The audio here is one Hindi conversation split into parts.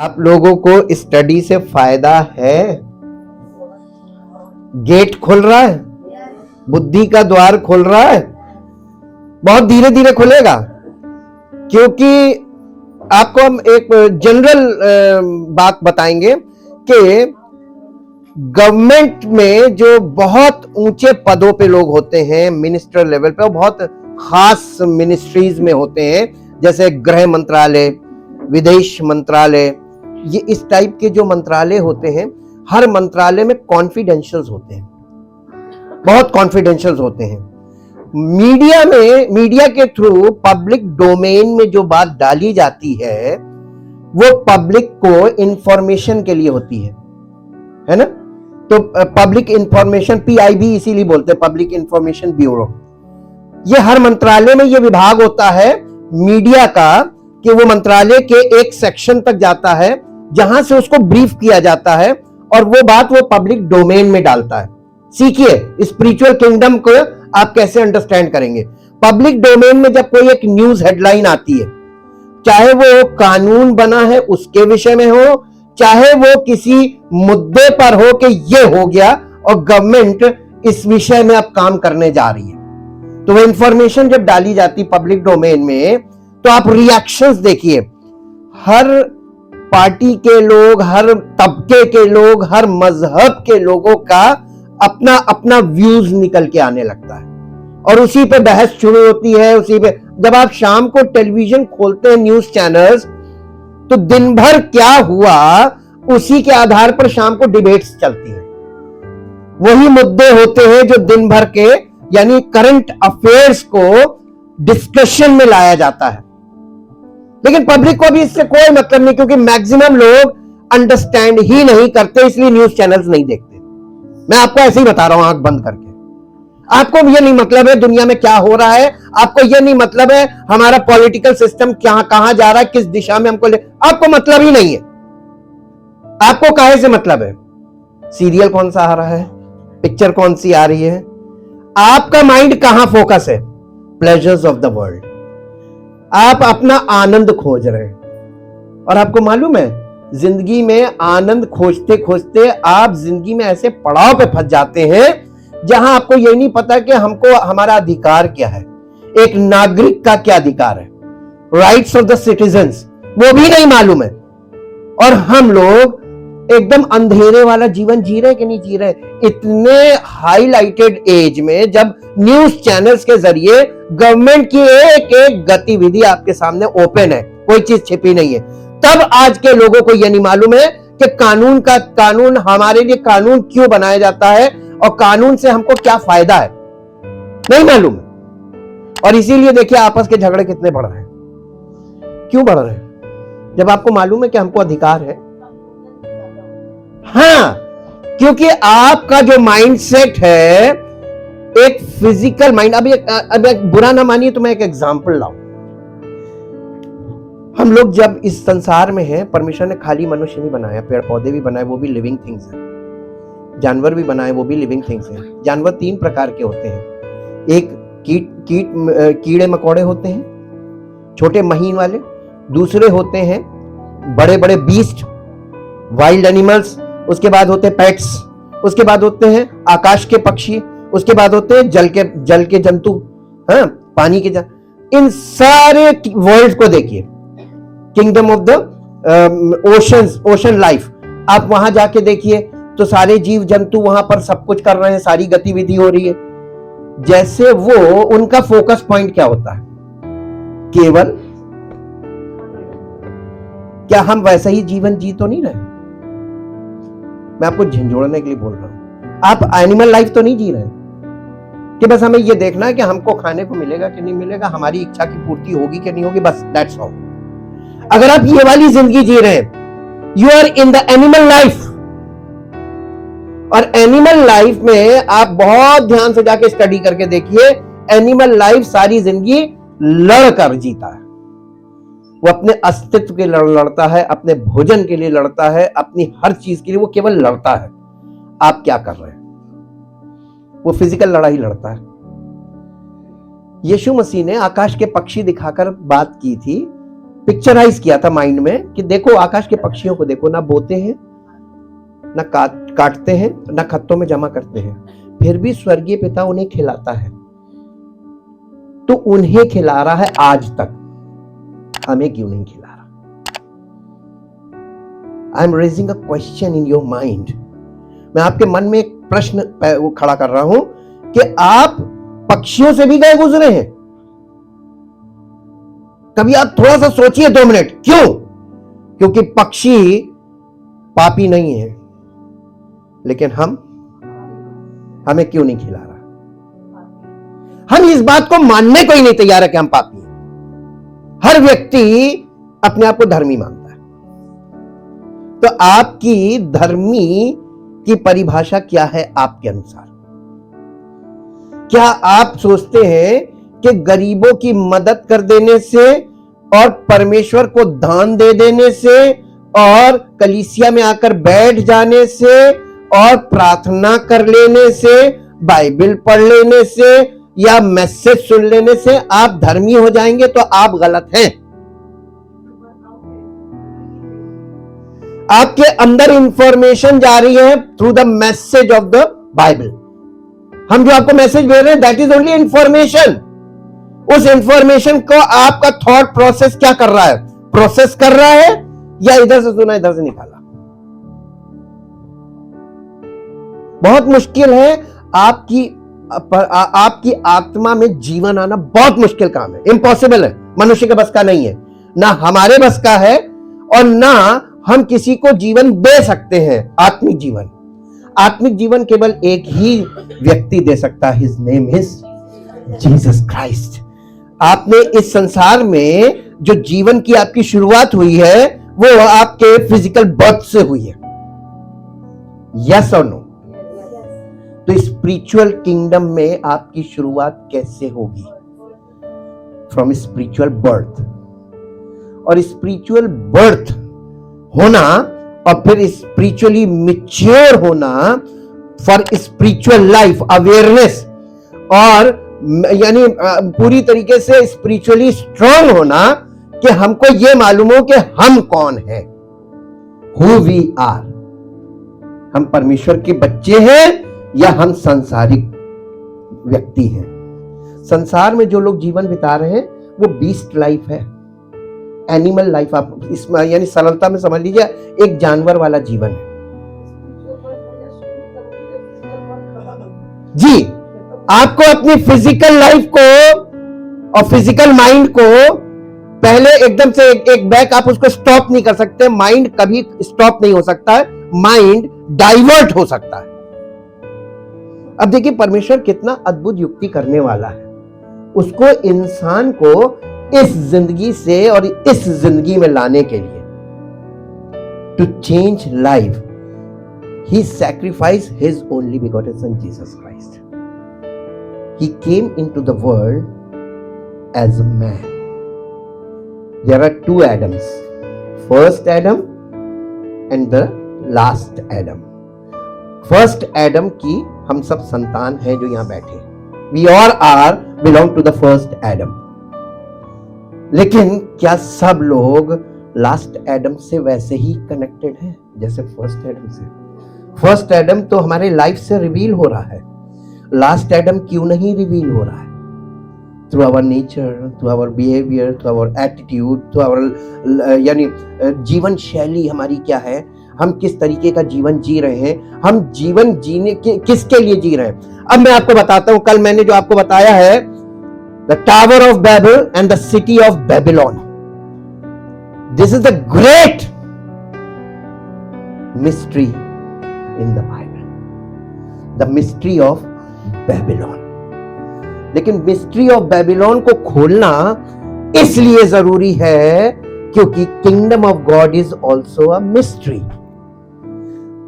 आप लोगों को स्टडी से फायदा है? गेट खुल रहा है, बुद्धि का द्वार खुल रहा है, बहुत धीरे धीरे खुलेगा। क्योंकि आपको हम एक जनरल बात बताएंगे कि गवर्नमेंट में जो बहुत ऊंचे पदों पे लोग होते हैं, मिनिस्टर लेवल पे, और बहुत खास मिनिस्ट्रीज में होते हैं, जैसे गृह मंत्रालय, विदेश मंत्रालय, ये इस टाइप के जो मंत्रालय होते हैं, हर मंत्रालय में कॉन्फिडेंशियल्स होते हैं, बहुत कॉन्फिडेंशियल्स होते हैं। मीडिया में, मीडिया के थ्रू पब्लिक डोमेन में जो बात डाली जाती है वो पब्लिक को इंफॉर्मेशन के लिए होती है ना। तो पब्लिक इंफॉर्मेशन, पीआईबी इसीलिए बोलते हैं, पब्लिक इंफॉर्मेशन ब्यूरो। ये हर मंत्रालय में ये विभाग होता है मीडिया का, कि वो मंत्रालय के एक सेक्शन तक जाता है जहां से उसको ब्रीफ किया जाता है और वो बात वो पब्लिक डोमेन में डालता है। सीखिए स्पिरिचुअल किंगडम को आप कैसे अंडरस्टैंड करेंगे। पब्लिक डोमेन में जब कोई एक न्यूज हेडलाइन आती है, चाहे वो कानून बना है उसके विषय में हो, चाहे वो किसी मुद्दे पर हो कि ये हो गया और गवर्नमेंट इस विषय में अब काम करने जा रही है, तो वो इंफॉर्मेशन जब डाली जाती पब्लिक डोमेन में, तो आप रिएक्शंस देखिए। हर पार्टी के लोग, हर तबके के लोग, हर मजहब के लोगों का अपना अपना व्यूज निकल के आने लगता है और उसी पे बहस शुरू होती है। उसी पे जब आप शाम को टेलीविजन खोलते हैं, न्यूज चैनल्स, तो दिन भर क्या हुआ उसी के आधार पर शाम को डिबेट्स चलती हैं। वही मुद्दे होते हैं जो दिन भर के, यानी करंट अफेयर्स को डिस्कशन में लाया जाता है। लेकिन पब्लिक को भी इससे कोई मतलब नहीं, क्योंकि मैक्सिमम लोग अंडरस्टैंड ही नहीं करते, इसलिए न्यूज चैनल्स नहीं देखते। मैं आपको ऐसे ही बता रहा हूं, आंख बंद करके। आपको ये नहीं मतलब है दुनिया में क्या हो रहा है, आपको ये नहीं मतलब है हमारा पॉलिटिकल सिस्टम कहां जा रहा है, किस दिशा में हमको आपको मतलब ही नहीं है। आपको काहे से मतलब है सीरियल कौन सा आ रहा है, पिक्चर कौन सी आ रही है। आपका माइंड कहां फोकस है? Pleasures of the world. आप अपना आनंद खोज रहे हैं। और आपको मालूम है, जिंदगी में आनंद खोजते खोजते आप जिंदगी में ऐसे पड़ाव पे फंस जाते हैं जहां आपको ये नहीं पता कि हमको हमारा अधिकार क्या है, एक नागरिक का क्या अधिकार है, राइट्स ऑफ द सिटीजन्स, वो भी नहीं मालूम है। और हम लोग एकदम अंधेरे वाला जीवन जी रहे कि नहीं जी रहे। इतने हाईलाइटेड एज में, जब न्यूज चैनल्स के जरिए गवर्नमेंट की एक एक गतिविधि आपके सामने ओपन है, कोई चीज छिपी नहीं है, तब आज के लोगों को यह नहीं मालूम है कि कानून हमारे लिए कानून क्यों बनाया जाता है और कानून से हमको क्या फायदा है, नहीं मालूम है। और इसीलिए देखिए आपस के झगड़े कितने बढ़ रहे हैं। क्यों बढ़ रहे हैं? जब आपको मालूम है कि हमको अधिकार है। हाँ, क्योंकि आपका जो माइंडसेट है एक फिजिकल माइंड। अब एक बुरा ना मानिए तो मैं एक एग्जांपल लाऊं। हम लोग जब इस संसार में हैं, परमेश्वर ने खाली मनुष्य नहीं बनाया, पेड़ पौधे भी बनाए, वो भी लिविंग थिंग्स हैं। जानवर भी बनाए, वो भी लिविंग थिंग्स हैं। जानवर 3 प्रकार के होते हैं। एक कीड़े मकोड़े होते हैं, छोटे महीन वाले। दूसरे होते हैं बड़े बड़े बीस्ट, वाइल्ड एनिमल्स। उसके बाद होते हैं पेट्स। उसके बाद होते हैं आकाश के पक्षी। उसके बाद होते हैं जल के जंतु, हाँ, पानी के इन सारे वर्ल्ड को देखिए, kingdom of the ocean life. आप वहां जाके देखिए तो सारे जीव जंतु वहां पर सब कुछ कर रहे हैं, सारी गतिविधि हो रही है। जैसे वो, उनका फोकस पॉइंट क्या होता है? केवल, क्या हम वैसा ही जीवन जी तो नहीं रहे? मैं आपको झंझोड़ने के लिए बोल रहा हूं। आप एनिमल लाइफ तो नहीं जी रहे कि बस हमें ये देखना है कि हमको खाने को मिलेगा कि नहीं मिलेगा, हमारी इच्छा की पूर्ति होगी कि नहीं होगी, बस दैट्स ऑल। अगर आप ये वाली जिंदगी जी रहे हैं, you are in the animal life. और एनिमल लाइफ में आप बहुत ध्यान से जाके स्टडी करके देखिए, एनिमल लाइफ सारी जिंदगी लड़कर जीता है। वो अपने अस्तित्व के लिए लड़ता है, अपने भोजन के लिए लड़ता है, अपनी हर चीज के लिए वो केवल लड़ता है। आप क्या कर रहे हैं? वो फिजिकल लड़ाई लड़ता है। यीशु मसीह ने आकाश के पक्षी दिखाकर बात की थी पिक्चराइज किया था माइंड में कि देखो आकाश के पक्षियों को देखो, ना बोते हैं, ना काटते हैं, ना खत्तों में जमा करते हैं, फिर भी स्वर्गीय पिता उन्हें खिलाता है। तो उन्हें खिला रहा है आज तक, हमें क्यों नहीं खिला रहा? I am raising a question in your mind. मैं आपके मन में एक प्रश्न खड़ा कर रहा हूं कि आप पक्षियों से भी गए गुजरे हैं। कभी आप थोड़ा सा सोचिए 2 मिनट, क्यों? क्योंकि पक्षी पापी नहीं है, लेकिन हमें क्यों नहीं खिला रहा? हम इस बात को मानने को ही नहीं तैयार है कि हम पापी हैं। हर व्यक्ति अपने आप को धर्मी मानता है। तो आपकी धर्मी की परिभाषा क्या है आपके अनुसार? क्या आप सोचते हैं कि गरीबों की मदद कर देने से और परमेश्वर को दान दे देने से और कलीसिया में आकर बैठ जाने से और प्रार्थना कर लेने से, बाइबल पढ़ लेने से या मैसेज सुन लेने से आप धर्मी हो जाएंगे? तो आप गलत हैं। आपके अंदर इंफॉर्मेशन जा रही है through the message of the Bible. हम जो आपको मैसेज भेज रहे हैं दैट इज ओनली इंफॉर्मेशन। उस इंफॉर्मेशन को आपका थॉट प्रोसेस क्या कर रहा है? प्रोसेस कर रहा है या इधर से सुना इधर से निकाला? बहुत मुश्किल है। आपकी आत्मा में जीवन आना बहुत मुश्किल काम है, इम्पॉसिबल है, मनुष्य के बस का नहीं है, ना हमारे बस का है और ना हम किसी को जीवन दे सकते हैं। आत्मिक जीवन केवल एक ही व्यक्ति दे सकता है, his name is Jesus Christ. आपने इस संसार में जो जीवन की आपकी शुरुआत हुई है वो आपके फिजिकल बर्थ से हुई है, यस और नो? तो स्पिरिचुअल किंगडम में आपकी शुरुआत कैसे होगी? From spiritual birth. और स्पिरिचुअल बर्थ होना और फिर स्पिरिचुअली मैच्योर होना फॉर स्पिरिचुअल लाइफ, अवेयरनेस, और यानी पूरी तरीके से स्पिरिचुअली स्ट्रांग होना कि हमको ये मालूम हो कि हम कौन हैं, हु वी आर। हम परमेश्वर के बच्चे हैं या हम सांसारिक व्यक्ति हैं। संसार में जो लोग जीवन बिता रहे हैं वो बीस्ट लाइफ है, एनिमल लाइफ। आप इसमें यानी सरलता में समझ लीजिए एक जानवर वाला जीवन है। जी, आपको अपनी फिजिकल लाइफ को और फिजिकल माइंड को पहले एकदम से एक बैक आप उसको स्टॉप नहीं कर सकते। माइंड कभी स्टॉप नहीं हो सकता है, माइंड डाइवर्ट हो सकता है। अब देखिए परमेश्वर कितना अद्भुत युक्ति करने वाला है। उसको इंसान को इस जिंदगी से और इस जिंदगी में लाने के लिए, to change life, he sacrifice his only begotten son Jesus Christ. He came into the world as a man. There are 2 Adams, first Adam and the last Adam. First Adam की हम सब संतान हैं जो यहां बैठे। We all are belong to the first Adam. लेकिन क्या सब लोग लास्ट एडम से वैसे ही कनेक्टेड हैं जैसे फर्स्ट एडम से? फर्स्ट एडम तो हमारे लाइफ से रिवील हो रहा है, लास्ट एडम क्यों नहीं रिवील हो रहा है? Through our nature, through our behaviour, through our attitude, through our यानी जीवन शैली हमारी क्या है, हम किस तरीके का जीवन जी रहे हैं, हम जीवन जीने के किसके लिए जी रहे हैं। अब मैं आपको बताता हूं, कल मैंने जो आपको बताया है the tower of Babel and the city of Babylon, this is the great mystery in the Bible, the mystery of Babylon. लेकिन मिस्ट्री ऑफ बेबीलोन को खोलना इसलिए जरूरी है क्योंकि kingdom of God is also a mystery.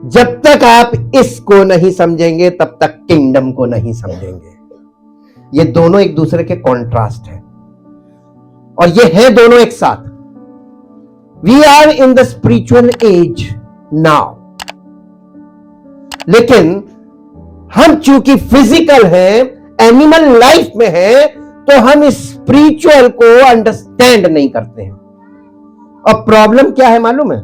जब तक आप इसको नहीं समझेंगे तब तक किंगडम को नहीं समझेंगे। ये दोनों एक दूसरे के कॉन्ट्रास्ट हैं और ये है दोनों एक साथ। We are in the spiritual age now, लेकिन हम चूंकि फिजिकल हैं, एनिमल लाइफ में हैं, तो हम स्पिरिचुअल को अंडरस्टैंड नहीं करते हैं। और प्रॉब्लम क्या है मालूम है?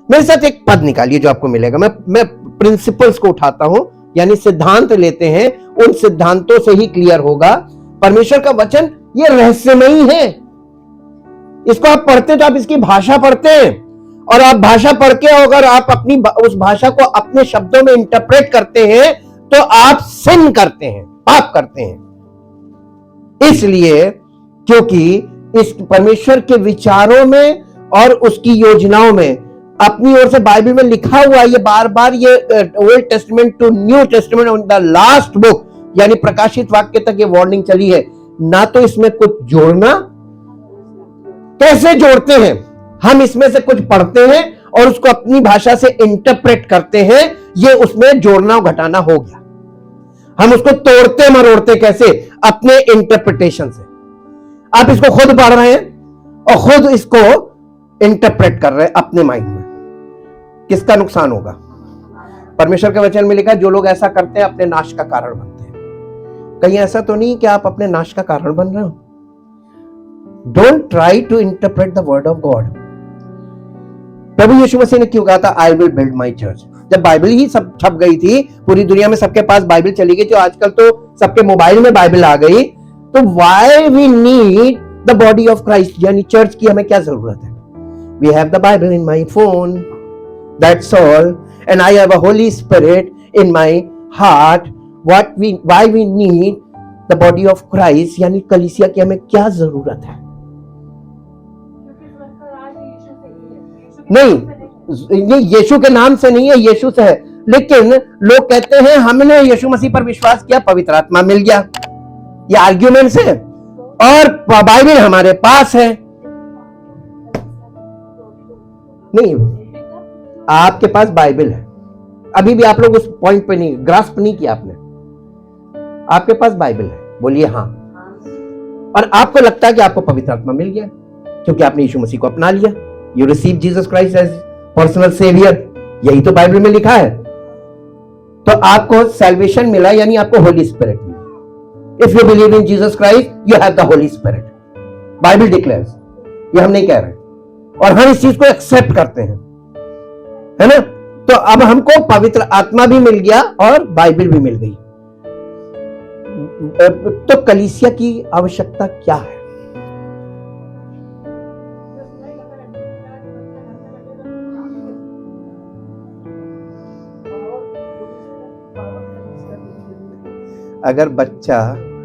मेरे साथ एक पद निकालिए जो आपको मिलेगा। मैं प्रिंसिपल्स को उठाता हूं, यानी सिद्धांत लेते हैं, उन सिद्धांतों से ही क्लियर होगा। परमेश्वर का वचन ये रहस्यमयी है। इसको आप पढ़ते तो आप इसकी भाषा पढ़ते हैं, और आप भाषा पढ़ के अगर आप अपनी उस भाषा को अपने शब्दों में इंटरप्रेट करते हैं तो आप सिन करते हैं, पाप करते हैं। इसलिए क्योंकि इस परमेश्वर के विचारों में और उसकी योजनाओं में अपनी ओर से बाइबल में लिखा हुआ, ये बार बार ये old testament to new testament on the last book यानी प्रकाशित वाक्य तक ये वार्निंग चली है। ना तो इसमें कुछ जोड़ना, कैसे जोड़ते हैं हम, इसमें से कुछ पढ़ते हैं और उसको अपनी भाषा से इंटरप्रेट करते हैं, ये उसमें जोड़ना और घटाना हो गया। हम उसको तोड़ते मरोड़ते कैसे? अपने इंटरप्रिटेशन से। आप इसको खुद पढ़ रहे हैं और खुद इसको इंटरप्रेट कर रहे हैं अपने माइंड में। किसका नुकसान होगा? परमेश्वर के वचन में लिखा, जो लोग ऐसा करते हैं अपने नाश का कारण बनते हैं। कहीं ऐसा तो नहीं कि आप अपने नाश का कारण बन रहे हो? Don't try to interpret the word of God. प्रभु यीशु मसीह ने क्यों कहा था, I will build my church? जब बाइबल ही सब छप गई थी, पूरी दुनिया में सबके पास बाइबल चली गई, जो आजकल तो सबके मोबाइल में बाइबल आ गई, तो why we need the body of Christ, यानी चर्च की हमें क्या जरूरत है? We have the Bible in my phone, that's all, and I have a holy spirit in my heart. Why we need the body of Christ, यानी कलीसिया की हमें क्या जरूरत है? नहीं, ये यीशु के नाम से नहीं है, यीशु से है। लेकिन लोग कहते हैं हमने यीशु मसीह पर विश्वास किया, पवित्र आत्मा मिल गया। ये आर्ग्यूमेंट्स है, और बाइबल हमारे पास है। नहीं, आपके पास बाइबल है, अभी भी आप लोग उस पॉइंट पे नहीं ग्रास्प नहीं किया आपने। आपके पास बाइबल है, बोलिए हाँ। और आपको लगता है कि आपको पवित्र आत्मा मिल गया क्योंकि आपने यीशु मसीह को अपना लिया। You receive Jesus Christ as personal saviour, यही तो बाइबल में लिखा है। तो आपको सैल्वेशन मिला, यानी आपको होली स्पिरिट मिला। If you believe in Jesus Christ you have the holy spirit, Bible declares, ये हम नहीं कह रहे, और हम इस चीज को एक्सेप्ट करते हैं, है ना? तो अब हमको पवित्र आत्मा भी मिल गया और बाइबल भी मिल गई। तो कलीसिया की आवश्यकता क्या है? अगर बच्चा,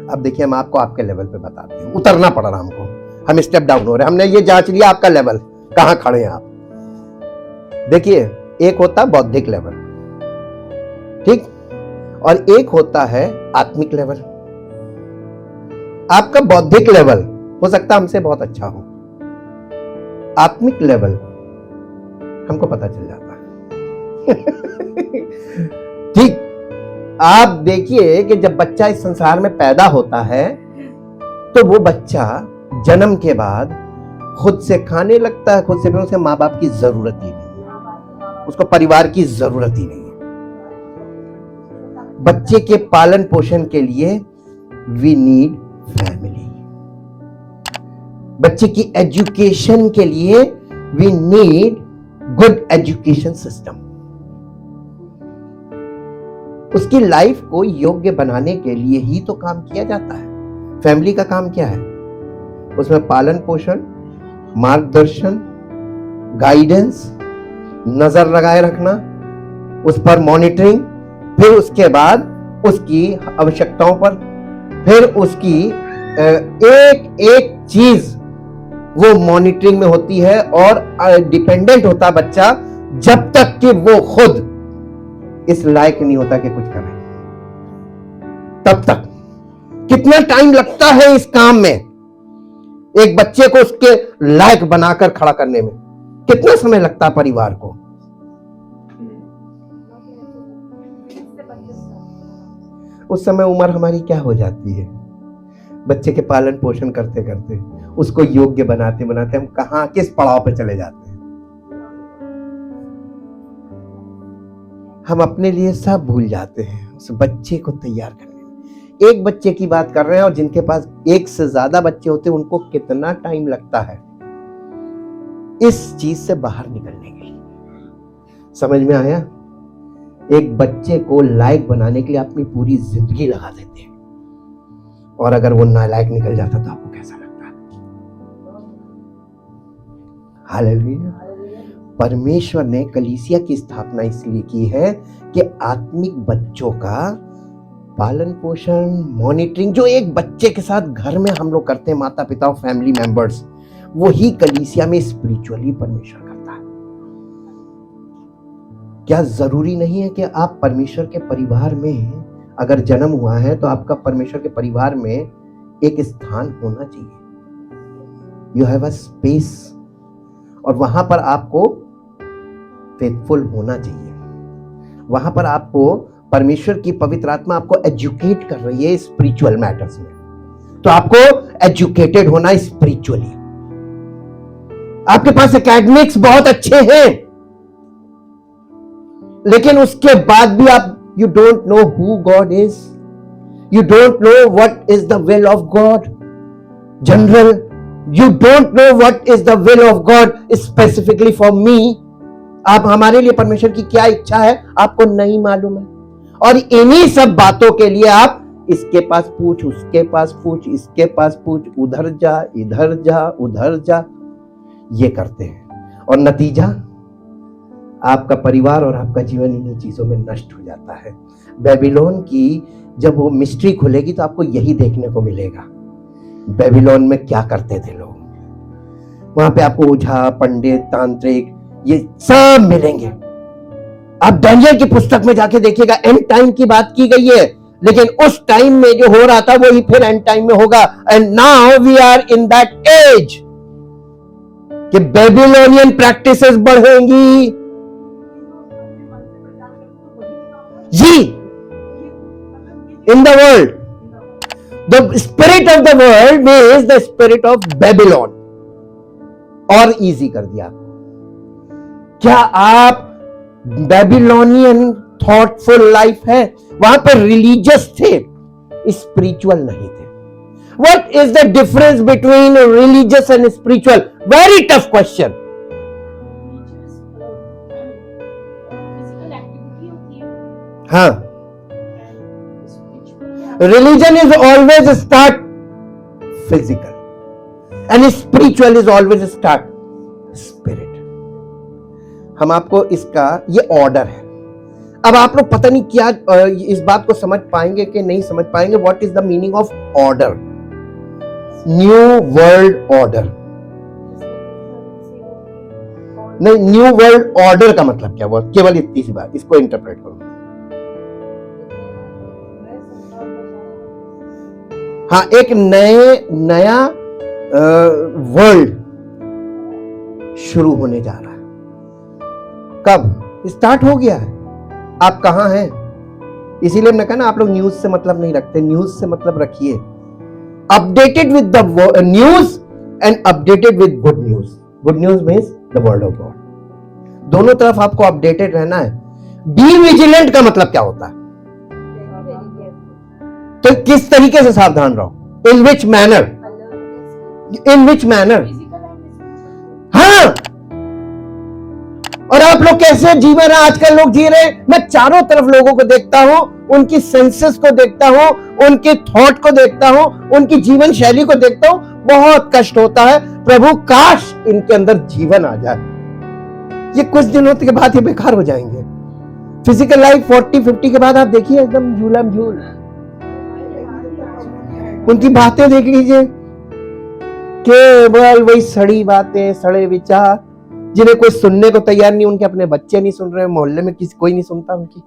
अब देखिए हम आपको आपके लेवल पे बताते हैं, उतरना पड़ रहा हमको, हम स्टेप डाउन हो रहे हैं। हमने ये जांच लिया आपका लेवल कहां खड़े हैं आप। देखिए, एक होता है बौद्धिक लेवल, ठीक, और एक होता है आत्मिक लेवल। आपका बौद्धिक लेवल हो सकता है हमसे बहुत अच्छा हो, आत्मिक लेवल हमको पता चल जाता है। ठीक, आप देखिए कि जब बच्चा इस संसार में पैदा होता है तो वो बच्चा जन्म के बाद खुद से खाने लगता है, खुद से, फिर उसे माँ बाप की जरूरत ही नहीं है, उसको परिवार की जरूरत ही नहीं है। बच्चे के पालन पोषण के लिए वी नीड फैमिली, बच्चे की एजुकेशन के लिए we need good education system. उसकी लाइफ को योग्य बनाने के लिए ही तो काम किया जाता है। फैमिली का काम क्या है? उसमें पालन पोषण, मार्गदर्शन, गाइडेंस, नजर लगाए रखना, उस पर मॉनिटरिंग, फिर उसके बाद उसकी आवश्यकताओं पर, फिर उसकी एक एक चीज वो मॉनिटरिंग में होती है, और डिपेंडेंट होता बच्चा जब तक कि वो खुद इस लायक नहीं होता कि कुछ करे, तब तक। कितना टाइम लगता है इस काम में, एक बच्चे को उसके लायक बनाकर खड़ा करने में कितना समय लगता है परिवार को? उस समय उम्र हमारी क्या हो जाती है? बच्चे के पालन पोषण करते करते, उसको योग्य बनाते बनाते हम कहां, किस पड़ाव पे चले जाते हैं? हम अपने लिए सब भूल जाते हैं उस बच्चे को तैयार करने में। एक बच्चे की बात कर रहे हैं, और जिनके पास एक से ज्यादा बच्चे होते हैं उनको कितना टाइम लगता है इस चीज से बाहर निकलने के लिए। समझ में आया? एक बच्चे को लायक बनाने के लिए अपनी पूरी जिंदगी लगा देते हैं, और अगर वो नालायक निकल जाता तो आपको कैसा लगता है? हालेलुया। परमेश्वर ने कलीसिया की स्थापना इसलिए की है कि आत्मिक बच्चों का पालन पोषण, मॉनिटरिंग, जो एक बच्चे के साथ घर में हम लोग करते हैं, माता पिता और फैमिली मेंबर्स, वही कलीसिया में स्पिरिचुअली परमेश्वर करता है। क्या जरूरी नहीं है कि आप परमेश्वर के परिवार में अगर जन्म हुआ है तो आपका परमेश्वर के परिवार में एक स्थान होना चाहिए। यू हैव अ स्पेस, और वहां पर आपको फेथफुल होना चाहिए। वहां पर आपको परमेश्वर की पवित्र आत्मा आपको एजुकेट कर रही है स्पिरिचुअल मैटर्स में, तो आपको एजुकेटेड होना स्पिरिचुअली। आपके पास एकेडमिक्स बहुत अच्छे हैं, लेकिन उसके बाद भी आप you don't know who God is, you don't know what is the will of God general, you don't know what is the will of God specifically for me. आप हमारे लिए परमेश्वर की क्या इच्छा है आपको नहीं मालूम है, और इन्हीं सब बातों के लिए आप इसके पास पूछ, उसके पास पूछ, इसके पास पूछ, उधर जा, इधर जा, उधर जा, ये करते हैं, और नतीजा आपका परिवार और आपका जीवन इन्हीं चीजों में नष्ट हो जाता है। बेबीलोन की जब वो मिस्ट्री खुलेगी तो आपको यही देखने को मिलेगा। बेबीलोन में क्या करते थे लोग, वहां पे आपको ओझा, पंडित, तांत्रिक, ये सब मिलेंगे। आप डैनियल की पुस्तक में जाके देखिएगा, एंड टाइम की बात की गई है, लेकिन उस टाइम में जो हो रहा था वही फिर एंड टाइम में होगा। And now we are in that age कि बेबीलोनियन प्रैक्टिसेस बढ़ेंगी। जी, in the world, the spirit of the world means the spirit of Babylon। और इजी कर दिया। क्या आप बेबीलोनियन थॉटफुल लाइफ है? वहां पर रिलीजियस थे, स्पिरिचुअल नहीं थे। What is the difference between religious and spiritual? Very tough question. हाँ, religion is always start physical and spiritual is always start spirit। हम आपको इसका ये ऑर्डर है। अब आप लोग पता नहीं क्या इस बात को समझ पाएंगे कि नहीं समझ पाएंगे। What is the meaning of order? New world order नहीं, न्यू वर्ल्ड ऑर्डर का मतलब क्या हुआ? केवल इतनी सी बात, इसको इंटरप्रेट करो। हाँ, एक नया वर्ल्ड शुरू होने जा रहा है। कब स्टार्ट हो गया है? आप कहां हैं? इसीलिए मैंने कहा ना, आप लोग न्यूज से मतलब नहीं रखते। न्यूज से मतलब रखिए updated with the news and updated with good news. Good news means the word of God. दोनों तरफ आपको अपडेटेड रहना है। बी विजिलेंट का मतलब क्या होता है? तो किस तरीके से सावधान रहो? इन विच मैनर? इन विच मैनर? हाँ, और आप लोग कैसे जीवन है आजकल लोग जी रहे हैं? मैं चारों तरफ लोगों को देखता हूं, उनकी सेंसेस को देखता हूं, उनके थॉट को देखता हूं, उनकी जीवन शैली को देखता हूं, बहुत कष्ट होता है। प्रभु काश इनके अंदर जीवन आ जाए। ये कुछ दिनों के बाद ये बेकार हो जाएंगे। फिजिकल लाइफ 40-50 के बाद आप देखिए एकदम झूलम झूल। उनकी बातें देख लीजिए, केवल वही सड़ी बातें, सड़े विचार, जिन्हें कोई सुनने को तैयार नहीं। उनके अपने बच्चे नहीं सुन रहे, मोहल्ले में किसी कोई नहीं सुनता उनकी।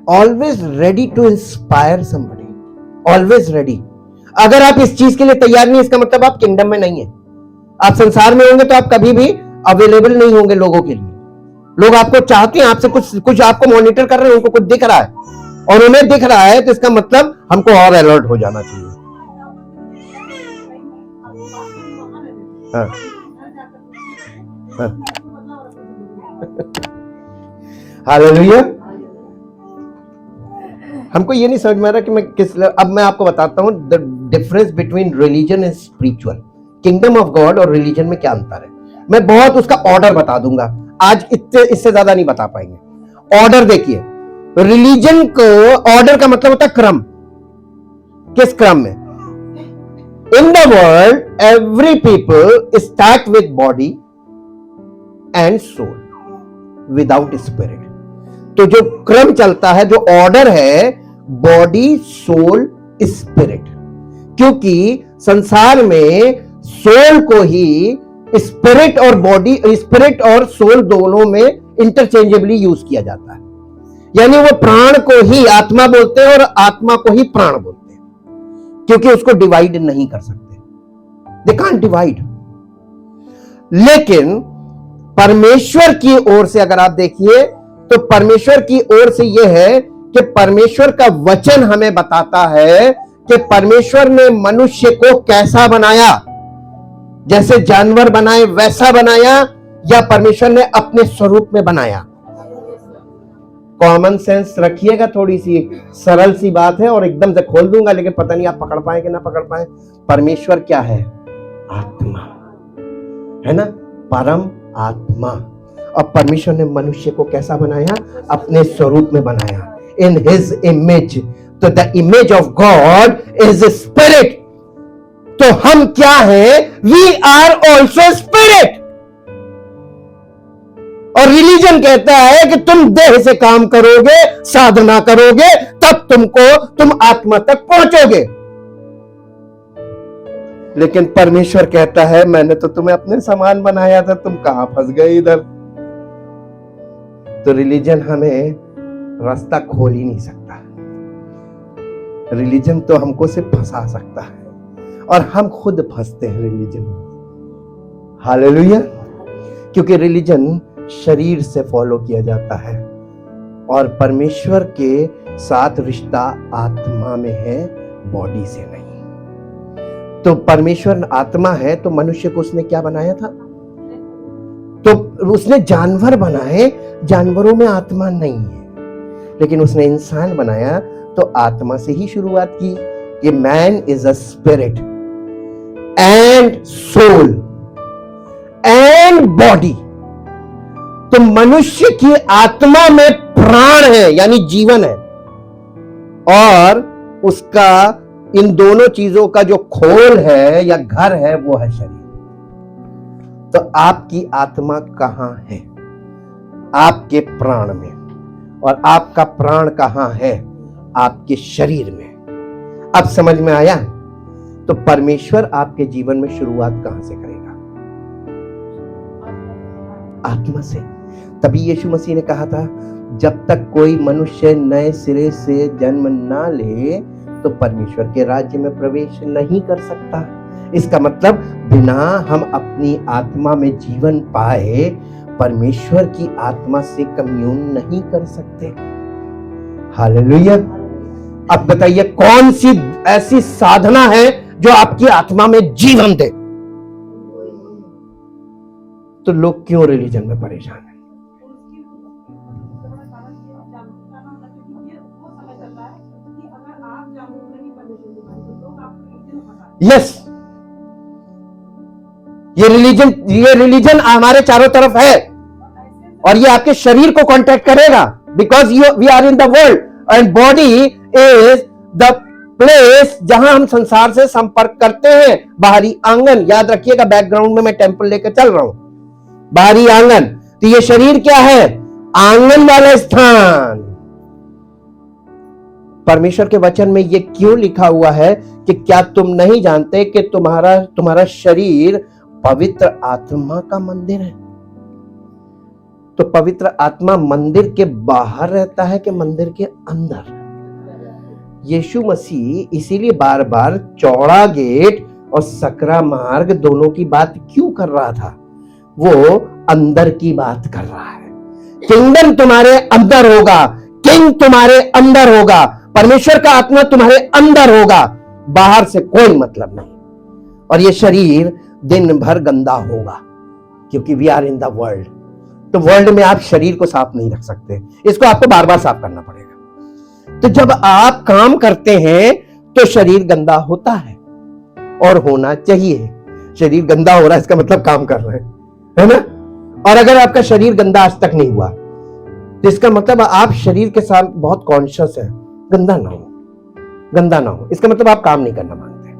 Always ready to inspire somebody, always ready. अगर आप इस चीज के लिए तैयार नहीं, इसका मतलब आप किंगडम में नहीं है। आप संसार में होंगे तो आप कभी भी अवेलेबल नहीं होंगे लोगों के लिए। लोग आपको चाहते हैं, आपसे कुछ आपको मॉनिटर कर रहे हैं, उनको कुछ दिख रहा है और उन्हें दिख रहा है, तो इसका मतलब हमको और अलर्ट हो जाना चाहिए। हाँ। हाँ। हालेलुया। हमको ये नहीं समझ में आ रहा कि मैं अब मैं आपको बताता हूं the difference between religion and spiritual. Kingdom of God और रिलीजन में क्या अंतर है। मैं बहुत उसका ऑर्डर बता दूंगा, आज इससे ज्यादा नहीं बता पाएंगे। ऑर्डर देखिए, रिलीजन को ऑर्डर का मतलब होता है क्रम। किस क्रम में? In the world every people start with body and soul without spirit. तो जो क्रम चलता है, जो ऑर्डर है, बॉडी सोल स्पिरिट, क्योंकि संसार में सोल को ही स्पिरिट और बॉडी, स्पिरिट और सोल दोनों में इंटरचेंजेबली यूज किया जाता है। यानी वो प्राण को ही आत्मा बोलते हैं और आत्मा को ही प्राण बोलते हैं, क्योंकि उसको डिवाइड नहीं कर सकते, दे कांट डिवाइड। लेकिन परमेश्वर की ओर से अगर आप देखिए तो परमेश्वर की ओर से यह है कि परमेश्वर का वचन हमें बताता है कि परमेश्वर ने मनुष्य को कैसा बनाया। जैसे जानवर बनाए वैसा बनाया, या परमेश्वर ने अपने स्वरूप में बनाया। कॉमन सेंस रखिएगा, थोड़ी सी सरल सी बात है और एकदम से खोल दूंगा, लेकिन पता नहीं आप पकड़ पाए कि ना पकड़ पाए। परमेश्वर क्या है? आत्मा है ना, परम आत्मा। और परमेश्वर ने मनुष्य को कैसा बनाया? अपने स्वरूप में बनाया, इन हिज इमेज। तो the image of God is spirit. तो हम क्या है? We are also spirit. और रिलीजन कहता है कि तुम देह से काम करोगे, साधना करोगे, तब तुम आत्मा तक पहुंचोगे। लेकिन परमेश्वर कहता है मैंने तो तुम्हें अपने समान बनाया था, तुम कहां फंस गए इधर। तो रिलीजन हमें रास्ता खोल ही नहीं सकता। रिलीजन तो हमको सिर्फ फंसा सकता है, और हम खुद फंसते हैं रिलीजन में। हालेलुया। क्योंकि रिलीजन शरीर से फॉलो किया जाता है और परमेश्वर के साथ रिश्ता आत्मा में है, बॉडी से नहीं। तो परमेश्वर आत्मा है, तो मनुष्य को उसने क्या बनाया था? तो उसने जानवर बनाए, जानवरों में आत्मा नहीं है। लेकिन उसने इंसान बनाया तो आत्मा से ही शुरुआत की कि man is a spirit and soul and body. तो मनुष्य की आत्मा में प्राण है, यानी जीवन है, और उसका इन दोनों चीजों का जो खोल है या घर है वो है शरीर। तो आपकी आत्मा कहां है? आपके प्राण में। और आपका प्राण कहां है? आपके शरीर में। अब समझ में आया? तो परमेश्वर आपके जीवन में शुरुआत कहां से करेगा? आत्मा से। तभी यीशु मसीह ने कहा था जब तक कोई मनुष्य नए सिरे से जन्म ना ले तो परमेश्वर के राज्य में प्रवेश नहीं कर सकता। इसका मतलब बिना हम अपनी आत्मा में जीवन पाए परमेश्वर की आत्मा से कम्यून नहीं कर सकते। हालेलुया। अब बताइए कौन सी ऐसी साधना है जो आपकी आत्मा में जीवन दे? तो लोग क्यों रिलीजन में परेशान हैं? यस, ये रिलीजन हमारे चारों तरफ है और ये आपके शरीर को कांटेक्ट करेगा, because we are in the world and body is the place जहां हम संसार से संपर्क करते हैं। बाहरी आंगन, याद रखिएगा, बैकग्राउंड में मैं टेंपल लेकर चल रहा हूं। बाहरी आंगन, तो ये शरीर क्या है? आंगन वाला स्थान। परमेश्वर के वचन में ये क्यों लिखा हुआ है कि क्या तुम नहीं जानते कि तुम्हारा, तुम्हारा शरीर पवित्र आत्मा का मंदिर है? तो पवित्र आत्मा मंदिर के बाहर रहता है कि मंदिर के अंदर? यीशु मसीह इसीलिए बार बार चौड़ा गेट और सकरा मार्ग दोनों की बात क्यों कर रहा था? वो अंदर की बात कर रहा है। किंगडम तुम्हारे अंदर होगा, किंग तुम्हारे अंदर होगा, परमेश्वर का आत्मा तुम्हारे अंदर होगा, बाहर से कोई मतलब नहीं। और ये शरीर दिन भर गंदा होगा क्योंकि we are in the world. तो वर्ल्ड में आप शरीर को साफ नहीं रख सकते, इसको आपको बार बार साफ करना पड़ेगा। तो जब आप काम करते हैं तो शरीर गंदा होता है और होना चाहिए। शरीर गंदा हो रहा है इसका मतलब काम कर रहे हैं, है ना? और अगर आपका शरीर गंदा आज तक नहीं हुआ तो इसका मतलब आप शरीर के साथ बहुत कॉन्शियस है, गंदा ना हो, गंदा ना हो, इसका मतलब आप काम नहीं करना मांगते।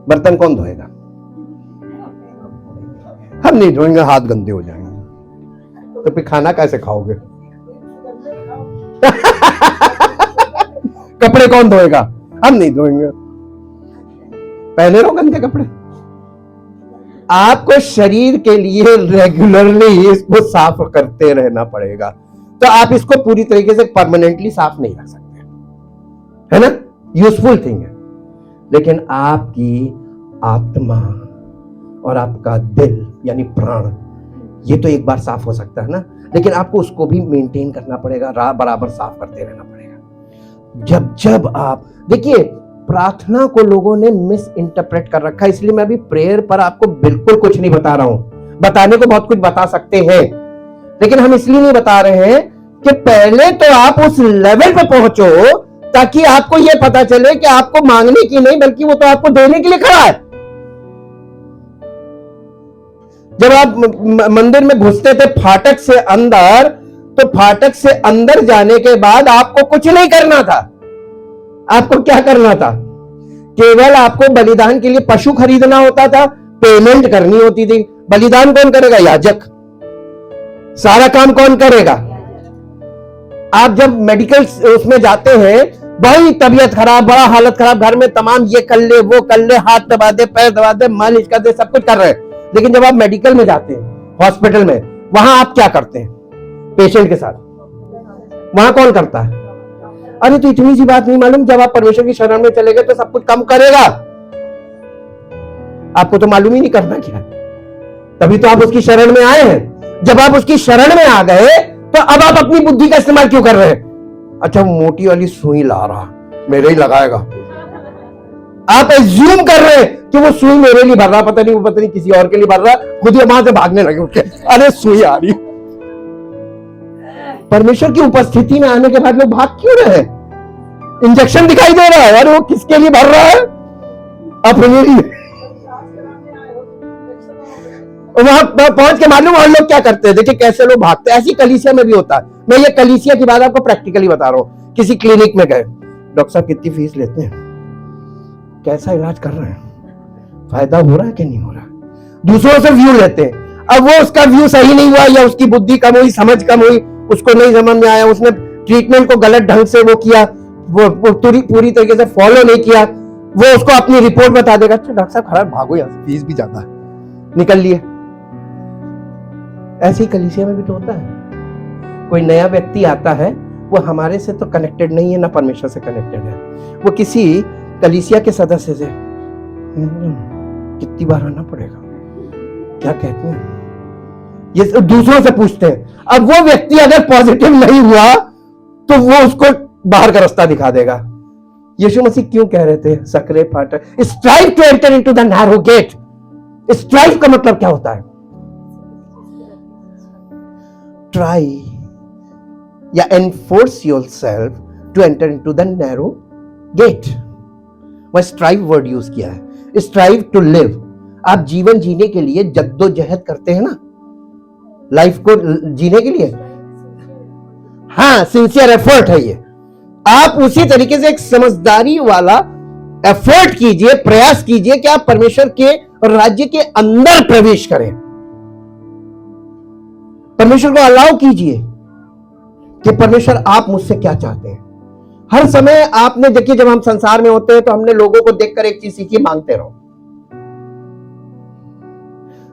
बर्तन कौन धोएगा? हम नहीं धोएंगे, हाथ गंदे हो जाएंगे। तो फिर खाना कैसे खाओगे? कपड़े कौन धोएगा? हम नहीं धोएंगे, पहने रहो गंदे कपड़े। आपको शरीर के लिए रेगुलरली इसको साफ करते रहना पड़ेगा। तो आप इसको पूरी तरीके से परमानेंटली साफ नहीं रख सकते, है ना? यूजफुल थिंग है, लेकिन आपकी आत्मा और आपका दिल यानी प्राण, ये तो एक बार साफ हो सकता है ना, लेकिन आपको उसको भी मेंटेन करना पड़ेगा, बराबर साफ करते रहना पड़ेगा। जब आप देखिए, प्रार्थना को लोगों ने मिस इंटरप्रेट कर रखा है, इसलिए मैं अभी प्रेयर पर आपको बिल्कुल कुछ नहीं बता रहा हूं। बताने को बहुत कुछ बता सकते हैं, लेकिन हम इसलिए नहीं बता रहे हैं कि पहले तो आप उस लेवल पे पहुंचो ताकि आपको यह पता चले कि आपको मांगने की नहीं बल्कि वो तो आपको देने के लिए खड़ा है। जब आप मंदिर में घुसते थे फाटक से अंदर, तो फाटक से अंदर जाने के बाद आपको कुछ नहीं करना था। आपको क्या करना था? केवल आपको बलिदान के लिए पशु खरीदना होता था, पेमेंट करनी होती थी। बलिदान कौन करेगा? याजक। सारा काम कौन करेगा? आप जब मेडिकल उसमें जाते हैं, बड़ी तबीयत खराब, बड़ा हालत खराब, घर में तमाम ये कर ले वो कर ले, हाथ दबा दे, पैर दबा दे, मालिश कर दे, सब कुछ कर रहे हैं। लेकिन जब आप मेडिकल में जाते हैं, हॉस्पिटल में, वहां आप क्या करते हैं? पेशेंट के साथ वहां कौन करता है? अरे तो इतनी सी बात नहीं मालूम, जब आप परमेश्वर की शरण में चले गए तो सब कुछ कम करेगा। आपको तो मालूम ही नहीं करना क्या है, तभी तो आप उसकी शरण में आए हैं। जब आप उसकी शरण में आ गए तो अब आप अपनी बुद्धि का इस्तेमाल क्यों कर रहे हैं? अच्छा, मोटी वाली सुई ला रहा, मेरे ही लगाएगा। आप एज्यूम कर रहे हैं कि वो सुई मेरे लिए भर रहा, पता नहीं किसी और के लिए भर रहा, खुद ही वहां से भागने लगे उठ के, अरे सुई आ रही। परमेश्वर की उपस्थिति में आने के बाद लोग भाग क्यों रहे हैं? इंजेक्शन दिखाई दे रहा है, अरे वो किसके लिए भर रहा है? अपने लिए। वहां पहुंच के मालूम और लोग क्या करते हैं, देखिए कैसे लोग भागते हैं। ऐसी कलीसिया में भी होता है। मैं ये कलीसिया की बात आपको प्रैक्टिकली बता रहा हूं। किसी क्लिनिक में गए, डॉक्टर साहब कितनी फीस लेते हैं, कैसा इलाज कर रहे हैं, फायदा हो रहा है कि नहीं हो रहा? दूसरों से व्यू लेते हैं। अब वो उसका व्यू सही नहीं हुआ, या उसकी बुद्धि कम हुई, समझ कम हुई, उसको नहीं समझ में आया, उसने ट्रीटमेंट को गलत ढंग से वो किया, वो पूरी तरीके से फॉलो नहीं किया, वो उसको अपनी रिपोर्ट बता देगा, अच्छा डॉक्टर साहब खराब, भागो यहाँ से, फीस भी ज्यादा है, निकल लिए। ऐसी कलीसिया में भी तो होता है। कोई नया व्यक्ति आता है, वो हमारे से तो कनेक्टेड नहीं है, ना परमेश्वर से कनेक्टेड है, वो किसी कलीसिया के सदस्य से कितनी बार आना पड़ेगा, क्या कहते हैं, ये दूसरों से पूछते हैं। अब वो व्यक्ति अगर पॉजिटिव नहीं हुआ तो वो उसको बाहर का रास्ता दिखा देगा। यीशु मसीह क्यों कह रहे थे सकरे फाटक, strive to enter into the narrow gate. Strive का मतलब क्या होता है? ट्राई या enforce yourself to enter into the narrow gate. वह स्ट्राइव वर्ड यूज किया है, स्ट्राइव टू लिव। आप जीवन जीने के लिए जद्दोजहद करते हैं ना, लाइफ को जीने के लिए। हाँ, सिंसियर एफर्ट है ये। आप उसी तरीके से एक समझदारी वाला एफर्ट कीजिए, प्रयास कीजिए कि आप परमेश्वर के राज्य के अंदर प्रवेश करें। परमेश्वर को अलाउ कीजिए कि परमेश्वर आप मुझसे क्या चाहते हैं। हर समय आपने देखिए, जब हम संसार में होते हैं तो हमने लोगों को देखकर एक चीज सीखी, मांगते रहो।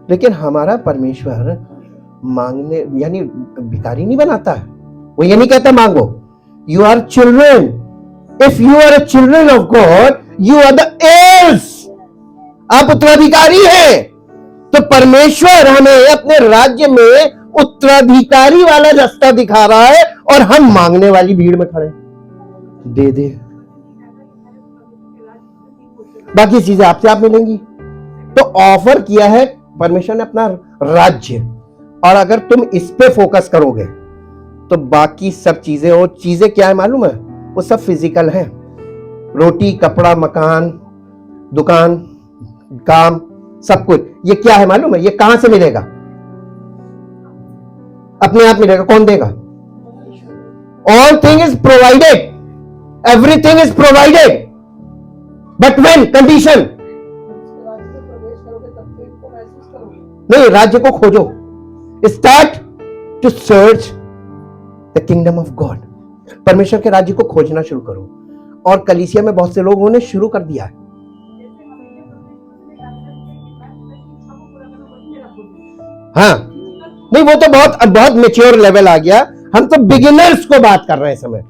लेकिन हमारा परमेश्वर मांगने यानी भिखारी नहीं बनाता है, वो ये नहीं कहता मांगो। You are children, if you are a children of God you are the heirs, आप उत्तराधिकारी हैं। तो परमेश्वर हमें अपने राज्य में उत्तराधिकारी वाला रास्ता दिखा रहा है और हम मांगने वाली भीड़ में खड़े, दे दे, बाकी चीजें आपसे आप मिलेंगी। तो ऑफर किया है परमेश्वर ने अपना राज्य, और अगर तुम इस पे फोकस करोगे तो बाकी सब चीजें, वो चीजें क्या है मालूम है, वो सब फिजिकल है। रोटी, कपड़ा, मकान, दुकान, काम, सब कुछ ये क्या है मालूम है, ये कहां से मिलेगा? अपने आप मिलेगा। कौन देगा? All thing is provided, everything is provided, but when condition, नहीं, राज्य को खोजो, start to search the kingdom of God, परमेश्वर के राज्य को खोजना शुरू करो। और कलीसिया में बहुत से लोगों ने शुरू कर दिया है। हाँ, नहीं, वो तो बहुत मैच्योर लेवल आ गया, हम तो बिगिनर्स को बात कर रहे हैं इस समय।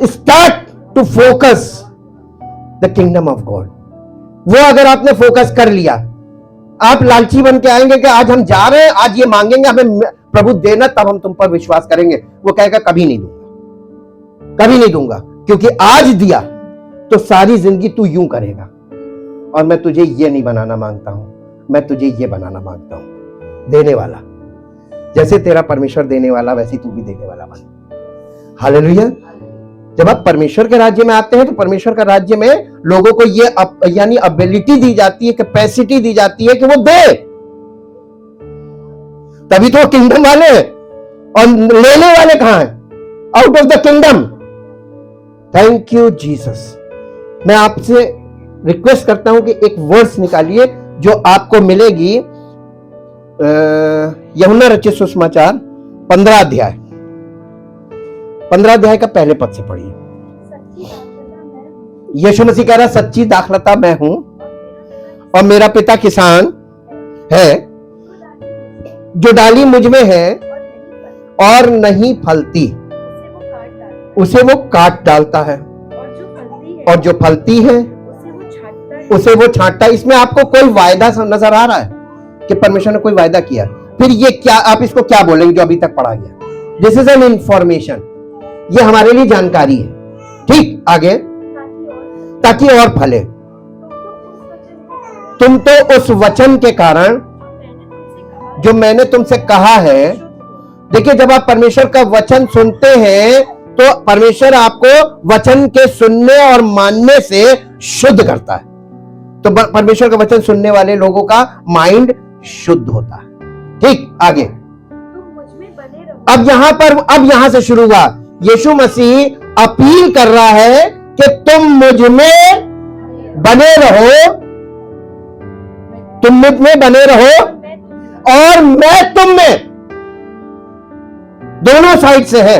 Start to focus the kingdom of God. वो अगर आपने फोकस कर लिया, आप लालची बन के आएंगे कि आज हम जा रहे हैं, आज ये मांगेंगे हमें प्रभु देना, तब हम तुम पर विश्वास करेंगे। वो कहेगा कभी नहीं दूंगा, कभी नहीं दूंगा, क्योंकि आज दिया तो सारी जिंदगी तू यूं करेगा, और मैं तुझे ये नहीं बनाना मांगता हूं, मैं तुझे ये बनाना मांगता हूं, देने वाला। जैसे तेरा परमेश्वर देने वाला, वैसे तू भी देने वाला बन। हालेलुया। जब आप परमेश्वर के राज्य में आते हैं तो परमेश्वर का राज्य में लोगों को ये यानी एबिलिटी दी जाती है, कैपेसिटी दी जाती है कि वो दे, तभी तो किंगडम वाले हैं। और लेने वाले कहां हैं? Out of the kingdom. Thank you Jesus. मैं आपसे रिक्वेस्ट करता हूं कि एक वर्स निकालिए जो आपको मिलेगी यूहन्ना रचित सुसमाचार 15 अध्याय, 15 अध्याय का पहले पद से पढ़िए। यीशु मसीह कह रहा, सच्ची दाखलता मैं हूं और मेरा पिता किसान है, जो डाली मुझ में है और नहीं फलती उसे वो काट डालता है, और जो फलती है उसे वो छांटता है। इसमें आपको कोई वायदा नजर आ रहा है कि परमेश्वर ने कोई वायदा किया? फिर ये क्या, आप इसको क्या बोलेंगे जो अभी तक पढ़ा गया? दिस इज एन इंफॉर्मेशन, ये हमारे लिए जानकारी है। ठीक, आगे, ताकि और फले। तुम तो उस वचन के कारण जो मैंने तुमसे कहा है। देखिए, जब आप परमेश्वर का वचन सुनते हैं तो परमेश्वर आपको वचन के सुनने और मानने से शुद्ध करता है। तो परमेश्वर का वचन सुनने वाले लोगों का माइंड शुद्ध होता है। ठीक, आगे। अब यहां से शुरू हुआ। यीशु मसीह अपील कर रहा है कि तुम मुझ में बने रहो, तुम मुझ में बने रहो और मैं तुम में। दोनों साइड से है।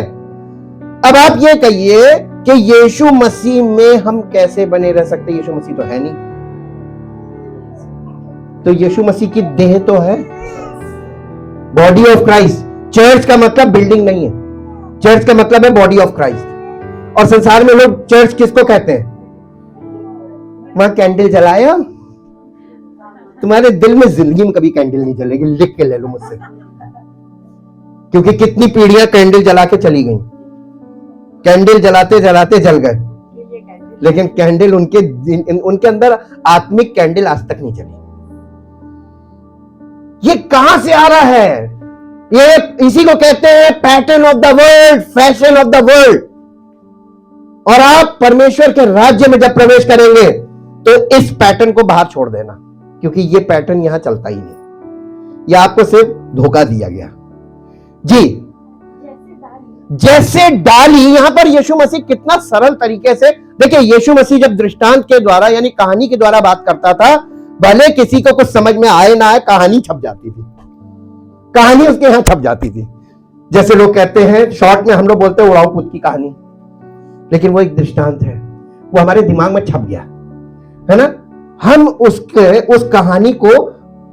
अब आप ये कहिए कि यीशु मसीह में हम कैसे बने रह सकते? यीशु मसीह तो है नहीं, तो यीशु मसीह की देह तो है, बॉडी ऑफ क्राइस्ट। चर्च का मतलब बिल्डिंग नहीं है, चर्च का मतलब है बॉडी ऑफ क्राइस्ट। और संसार में लोग चर्च किसको कहते हैं? वहां कैंडल जलाया, तुम्हारे दिल में जिंदगी में कभी कैंडल नहीं जलेगी, लिख के ले लो मुझसे, क्योंकि कितनी पीढ़ियां कैंडल जला के चली गई, कैंडल जलाते जलाते जल गए, लेकिन कैंडल उनके अंदर आत्मिक कैंडल आज तक नहीं जली। ये कहां से आ रहा है? ये इसी को कहते हैं pattern of the world, fashion of the world. और आप परमेश्वर के राज्य में जब प्रवेश करेंगे तो इस पैटर्न को बाहर छोड़ देना, क्योंकि ये पैटर्न यहां चलता ही नहीं। ये आपको सिर्फ धोखा दिया गया जी। जैसे डाली, यहां पर यीशु मसीह कितना सरल तरीके से, देखिए, यीशु मसीह जब दृष्टांत के द्वारा यानी कहानी के द्वारा बात करता था, भले किसी को कुछ समझ में आए ना आए, कहानी छप जाती थी, कहानी उसके यहां छप जाती थी। जैसे लोग कहते हैं, शॉर्ट में हम लोग बोलते हैं उड़ाऊ पुत की कहानी, लेकिन वो एक दृष्टांत है, वो हमारे दिमाग में छप गया है ना। हम उस कहानी को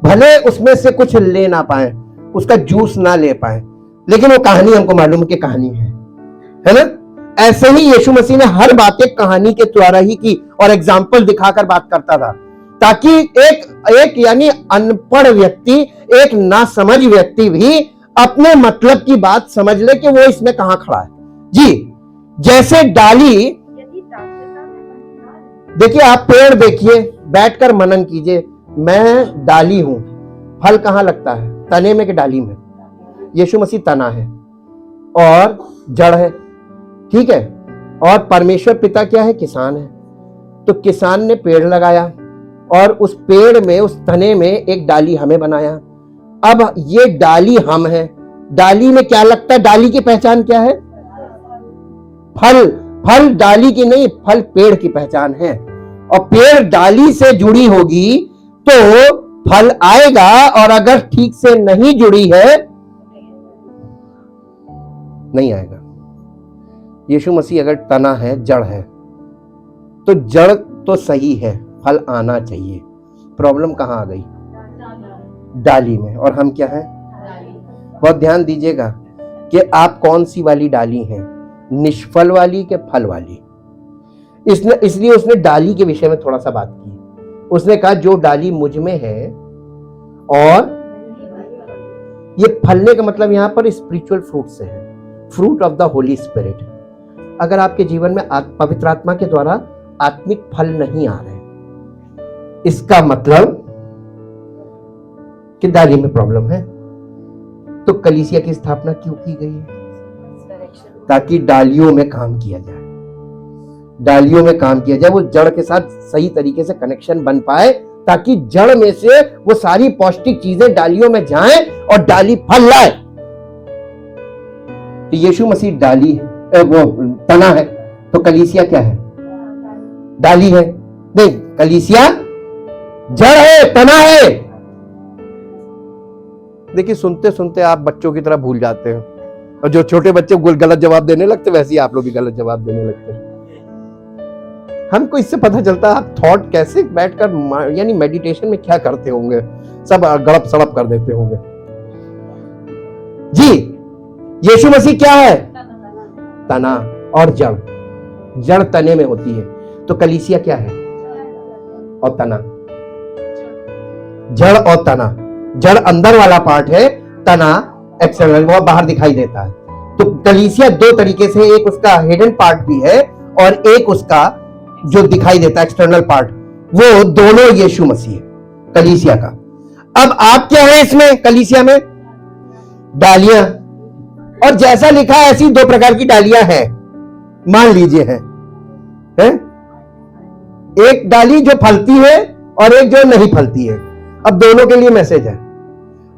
भले उसमें से कुछ ले ना पाए, उसका जूस ना ले पाए, लेकिन वो कहानी हमको मालूम है कि कहानी है ना। ऐसे ही यीशु मसीह ने हर बात एक कहानी के द्वारा ही की और एग्जाम्पल दिखाकर बात करता था, ताकि एक यानी अनपढ़ व्यक्ति, एक नासमझ व्यक्ति भी अपने मतलब की बात समझ ले कि वो इसमें कहां खड़ा है। जी, जैसे डाली, देखिए आप पेड़ देखिए, बैठकर मनन कीजिए, मैं डाली हूं, फल कहां लगता है, तने में कि डाली में? यीशु मसीह तना है और जड़ है, ठीक है। और परमेश्वर पिता क्या है? किसान है। तो किसान ने पेड़ लगाया और उस पेड़ में, उस तने में एक डाली हमें बनाया। अब ये डाली हम है। डाली में क्या लगता है? डाली की पहचान क्या है? फल। फल डाली की नहीं, फल पेड़ की पहचान है। और पेड़ डाली से जुड़ी होगी तो फल आएगा, और अगर ठीक से नहीं जुड़ी है नहीं आएगा। यीशु मसीह अगर तना है, जड़ है, तो जड़ तो सही है, फल आना चाहिए। प्रॉब्लम कहां आ गई? डाली में। और हम क्या हैं? बहुत ध्यान दीजिएगा कि आप कौन सी वाली डाली हैं, निष्फल वाली के फल वाली। इसलिए उसने डाली के विषय में थोड़ा सा बात की। उसने कहा जो डाली मुझ में है, और ये फलने का मतलब यहां पर स्पिरिचुअल फ्रूट से है, fruit of the holy spirit. अगर आपके जीवन में पवित्र आत्मा के द्वारा आत्मिक फल नहीं आ रहे, इसका मतलब कि डाली में प्रॉब्लम है। तो कलीसिया की स्थापना क्यों की गई है? ताकि डालियों में काम किया जाए, डालियों में काम किया जाए, वो जड़ के साथ सही तरीके से कनेक्शन बन पाए, ताकि जड़ में से वो सारी पौष्टिक चीजें डालियों में जाएं और डाली फल लाए। तो यीशु मसीह डाली है, वो तना है, तो कलीसिया क्या है? डाली है? नहीं, कलीसिया जड़ है, तना है। देखिए, सुनते सुनते आप बच्चों की तरह भूल जाते हैं, और जो छोटे बच्चे गलत जवाब देने लगते, वैसे ही आप लोग भी गलत जवाब देने लगते हैं। हमको इससे पता चलता है आप थॉट कैसे बैठकर यानी मेडिटेशन में क्या करते होंगे, सब गड़प सड़प कर देते होंगे। जी, यीशु मसीह क्या है? तना और जड़। जड़ तने में होती है, तो कलीसिया क्या है? और तना। जड़ और तना। जड़ अंदर वाला पार्ट है, तना एक्सटर्नल, वो बाहर दिखाई देता है। तो कलीसिया दो तरीके से, एक उसका हिडन पार्ट भी है और एक उसका जो दिखाई देता है एक्सटर्नल पार्ट, वो दोनों यीशु मसीह है कलीसिया का। अब आप क्या है इसमें? कलीसिया में डालियां, और जैसा लिखा है ऐसी दो प्रकार की डालियां हैं, मान लीजिए है? एक डाली जो फलती है और एक जो नहीं फलती है। अब दोनों के लिए मैसेज है,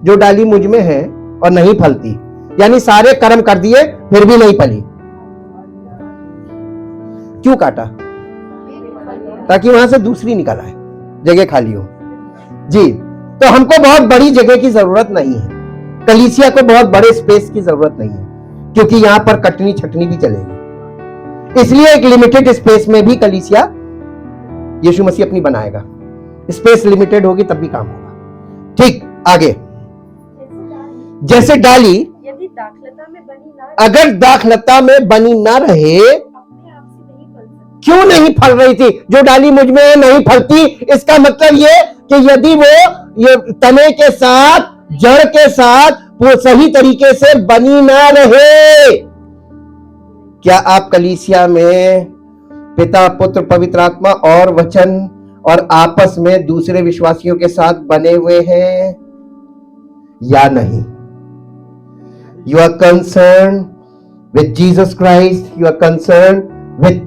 जो डाली मुझ में है और नहीं फलती, यानी सारे कर्म कर दिए फिर भी नहीं फली, क्यों काटा? ताकि वहां से दूसरी निकल आए, जगह खाली हो। जी, तो हमको बहुत बड़ी जगह की जरूरत नहीं है, कलीसिया को बहुत बड़े स्पेस की जरूरत नहीं है, क्योंकि यहां पर कटनी छटनी भी चलेगी। इसलिए एक लिमिटेड स्पेस में भी कलीसिया यीशु मसीह अपनी बनाएगा। स्पेस लिमिटेड होगी तब भी काम होगा। ठीक, आगे। जैसे डाली यदि दाखलता में बनी ना, अगर दाखलता में बनी ना रहे, अपने आप से नहीं फल सकती। क्यों नहीं फल रही थी? जो डाली मुझ में नहीं फलती, इसका मतलब ये कि यदि वो ये तने के साथ, जड़ के साथ वो सही तरीके से बनी ना रहे। क्या आप कलीसिया में पिता, पुत्र, पवित्र आत्मा और वचन और आपस में दूसरे विश्वासियों के साथ बने हुए हैं या नहीं? You are concerned with Jesus Christ, you are concerned with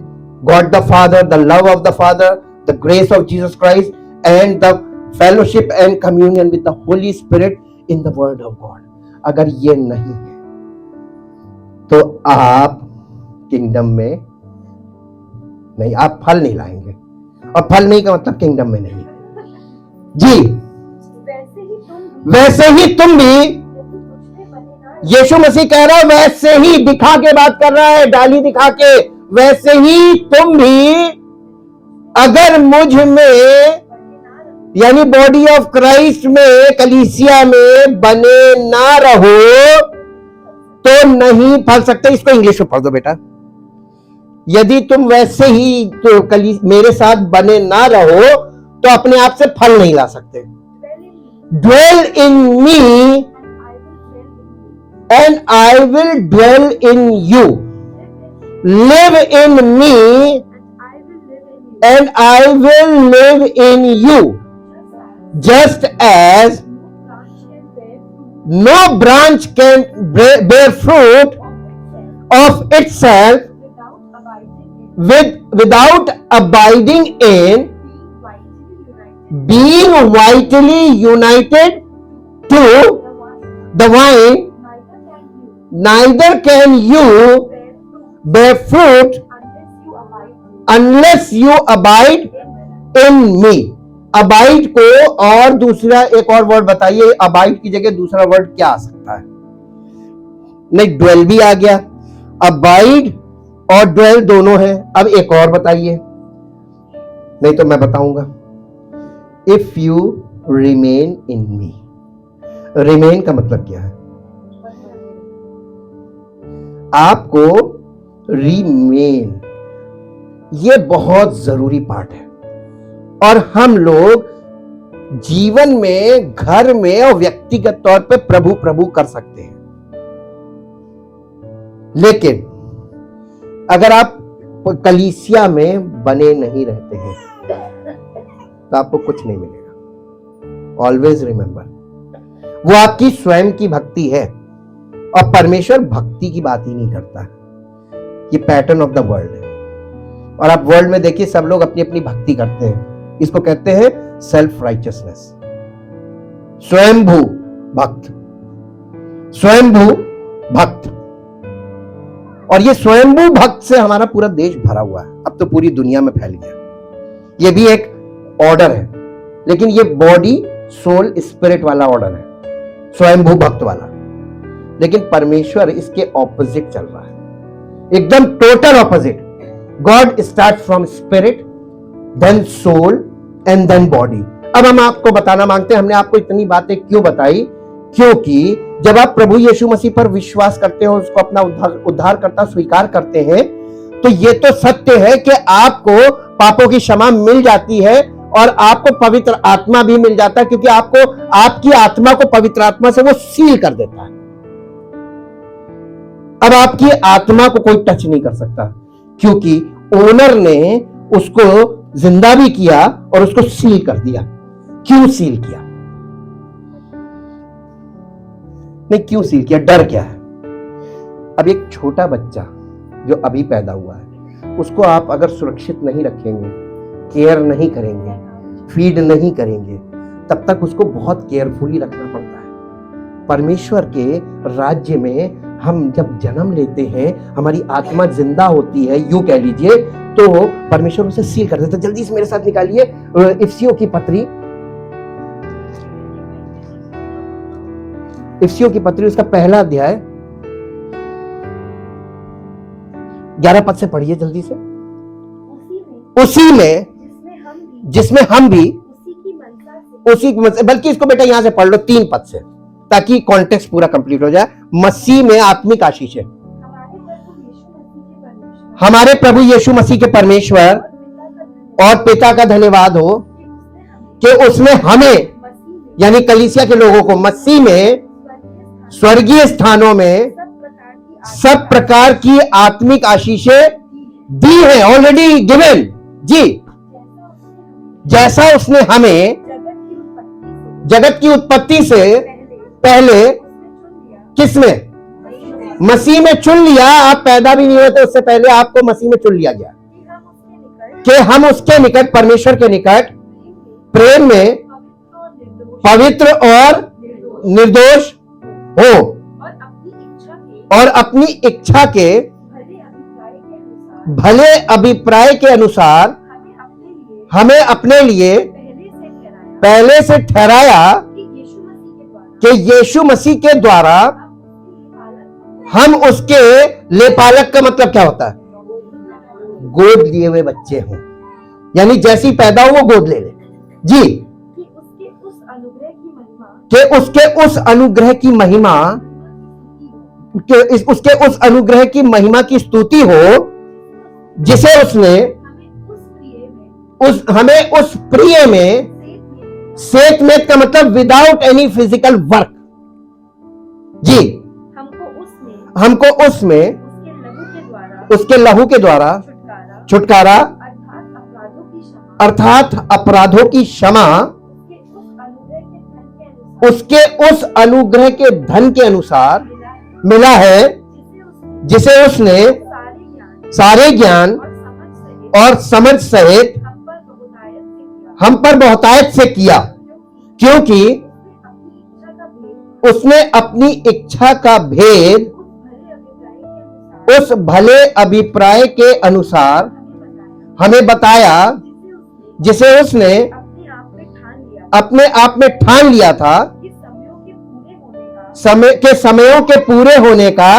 God the Father, the love of the Father, the grace of Jesus Christ, and the fellowship and communion with the Holy Spirit in the Word of God. अगर ये नहीं है तो आप किंगडम में नहीं, आप फल नहीं लाएंगे, और फल नहीं का मतलब किंगडम में नहीं। जी, वैसे ही तुम भी, यीशु मसीह कह रहा है, वैसे ही दिखा के बात कर रहा है, डाली दिखा के, वैसे ही तुम भी अगर मुझ में यानी बॉडी ऑफ क्राइस्ट में, कलीसिया में बने ना रहो तो नहीं फल सकते। इसको इंग्लिश में पढ़ दो बेटा। यदि तुम वैसे ही तो मेरे साथ बने ना रहो तो अपने आप से फल नहीं ला सकते। Dwell in me and I will dwell in you, live in me and I will live in you, just as no branch can bear fruit of itself without abiding in, being vitally united to the vine, neither can you bear fruit unless you abide in me. Abide को और दूसरा एक और वर्ड बताइए, अबाइड की जगह दूसरा वर्ड क्या आ सकता है? नहीं, ड्वेल भी आ गया, अबाइड और ड्वेल दोनों है। अब एक और बताइए, नहीं तो मैं बताऊंगा। If you remain in me, remain का मतलब क्या है? आपको रिमेन, ये बहुत जरूरी पार्ट है। और हम लोग जीवन में, घर में और व्यक्तिगत तौर पे प्रभु प्रभु कर सकते हैं, लेकिन अगर आप कलीसिया में बने नहीं रहते हैं तो आपको कुछ नहीं मिलेगा। ऑलवेज रिमेंबर, वो आपकी स्वयं की भक्ति है और परमेश्वर भक्ति की बात ही नहीं करता। ये पैटर्न ऑफ द वर्ल्ड है। और आप वर्ल्ड में देखिए, सब लोग अपनी अपनी भक्ति करते हैं। इसको कहते हैं सेल्फ राइचियसनेस, स्वयंभू भक्त, स्वयंभू भक्त। और ये स्वयंभू भक्त से हमारा पूरा देश भरा हुआ है, अब तो पूरी दुनिया में फैल गया। ये भी एक ऑर्डर है, लेकिन ये बॉडी सोल स्पिरिट वाला ऑर्डर है, स्वयंभू भक्त वाला। लेकिन परमेश्वर इसके ऑपोजिट चल रहा है, एकदम total opposite. God start from spirit, then soul and then body. अब हम आपको बताना मांगते हैं, हमने आपको इतनी बातें क्यों बताई? क्योंकि जब आप प्रभु यीशु मसीह पर विश्वास करते हो, उसको अपना उद्धारकर्ता स्वीकार करते हैं, तो ये तो सत्य है कि आपको पापों की क्षमा मिल जाती है और आपको पवित्र आत्मा भी मिल जाता है, क्योंकि आपको, आपकी आत्मा को पवित्र आत्मा से वो सील कर देता है। अब आपकी आत्मा को कोई टच नहीं कर सकता, क्योंकि ओनर ने उसको जिंदा भी किया और उसको सील कर दिया। क्यों सील किया? नहीं, क्यों सील किया? डर क्या है? अब एक छोटा बच्चा जो अभी पैदा हुआ है, उसको आप अगर सुरक्षित नहीं रखेंगे, केयर नहीं करेंगे, फीड नहीं करेंगे, तब तक उसको बहुत केयरफुली रखना पड़ता है। परमेश्वर के राज्य में हम जब जन्म लेते हैं, हमारी आत्मा जिंदा होती है, यूं कह लीजिए, तो परमेश्वर उसे सील कर देता है। जल्दी से मेरे साथ निकालिए इफिसियों की पत्री, इफिसियों की पत्री, उसका पहला अध्याय 11 पद से पढ़िए जल्दी से। उसी में जिसमें हम भी उसी की, बल्कि इसको बेटा यहां से पढ़ लो 3 पद से, ताकि कॉन्टेक्स्ट पूरा कंप्लीट हो जाए। मसीह में आत्मिक आशीष है, हमारे प्रभु यीशु मसीह के परमेश्वर और पिता का धन्यवाद हो कि उसने हमें, यानी कलीसिया के लोगों को, मसीह में स्वर्गीय स्थानों में सब प्रकार की आत्मिक आशीषें दी है, ऑलरेडी गिवन जी। जैसा उसने हमें जगत की उत्पत्ति से पहले किसमें? मसीह में चुन लिया। आप पैदा भी नहीं हुए थे, उससे पहले आपको मसीह में चुन लिया गया कि हम उसके निकट, परमेश्वर के निकट प्रेम में पवित्र और निर्दोष हो और अपनी इच्छा के भले अभिप्राय के अनुसार हमें अपने लिए पहले से ठहराया कि यीशु मसीह के द्वारा हम उसके लेपालक, का मतलब क्या होता है? गोद लिए हुए बच्चे हों, यानी जैसी पैदा हो वो गोद ले ले जी। कि उसके उस अनुग्रह की महिमा, उसके उस अनुग्रह की महिमा की स्तुति हो जिसे उसने हमें उस प्रिय में, सेतमेत का मतलब विदाउट एनी फिजिकल वर्क, जी, हमको उसमें उसके लहू के द्वारा छुटकारा अर्थात अपराधों की क्षमा उसके उस अनुग्रह के धन के अनुसार मिला है, जिसे उसने सारे ज्ञान और समझ सहित हम पर बहुतायत से किया, क्योंकि उसने अपनी इच्छा का भेद उस भले अभिप्राय के अनुसार हमें बताया, जिसे उसने अपने आप में ठान लिया था समयों के पूरे होने का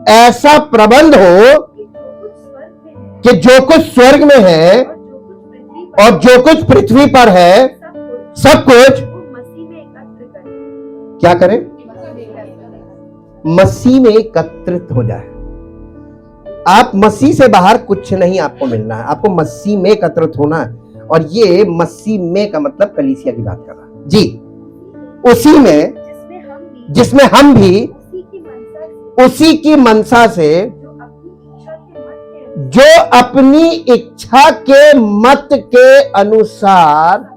ऐसा प्रबंध हो कि जो कुछ स्वर्ग में है और जो कुछ पृथ्वी पर है सब कुछ क्या करें? मसीह में एकत्रित हो जाए। आप मसीह से बाहर कुछ नहीं आपको मिलना है, आपको मसीह में एकत्रित होना है। और ये मसीह में का मतलब कलीसिया की बात कर रहा है जी, उसी में जिसमें हम भी उसी की मनसा से, जो अपनी इच्छा के मत के अनुसार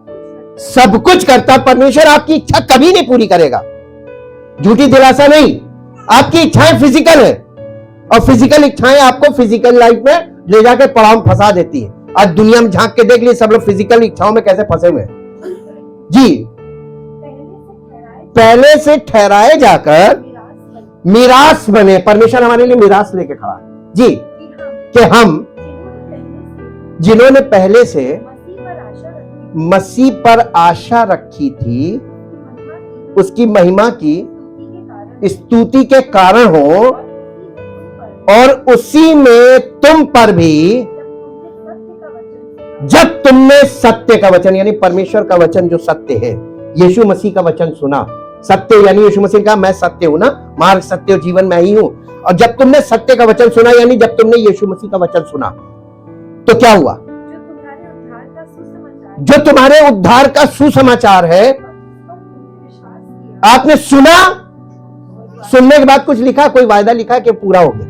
सब कुछ करता। परमेश्वर आपकी इच्छा कभी नहीं पूरी करेगा, झूठी दिलासा नहीं। आपकी इच्छाएं फिजिकल है और फिजिकल इच्छाएं आपको फिजिकल लाइफ में ले जाकर पड़ाव में फंसा देती है। आज दुनिया में झांक के देख लिए सब लोग फिजिकल इच्छाओं में कैसे फंसे हुए हैं जी। पहले से ठहराए जाकर मिरास बने। परमेश्वर हमारे लिए मिरास लेके खड़ा है जी, कि हम जिन्होंने पहले से मसीह पर आशा रखी थी, उसकी महिमा की स्तुति के कारण हो, और उसी में तुम पर भी जब तुमने सत्य का वचन, यानी परमेश्वर का वचन जो सत्य है, यीशु मसीह का वचन सुना। सत्य यानी यीशु मसीह का मैं सत्य हूं ना, मार्ग सत्य और जीवन मैं ही हूं। और जब तुमने सत्य का वचन सुना, यानी जब तुमने यीशु मसीह का वचन सुना, तो क्या हुआ? जो तुम्हारे उद्धार का सुसमाचार है, आपने सुना, सुनने के बाद कुछ लिखा, कोई वायदा लिखा कि पूरा हो गया,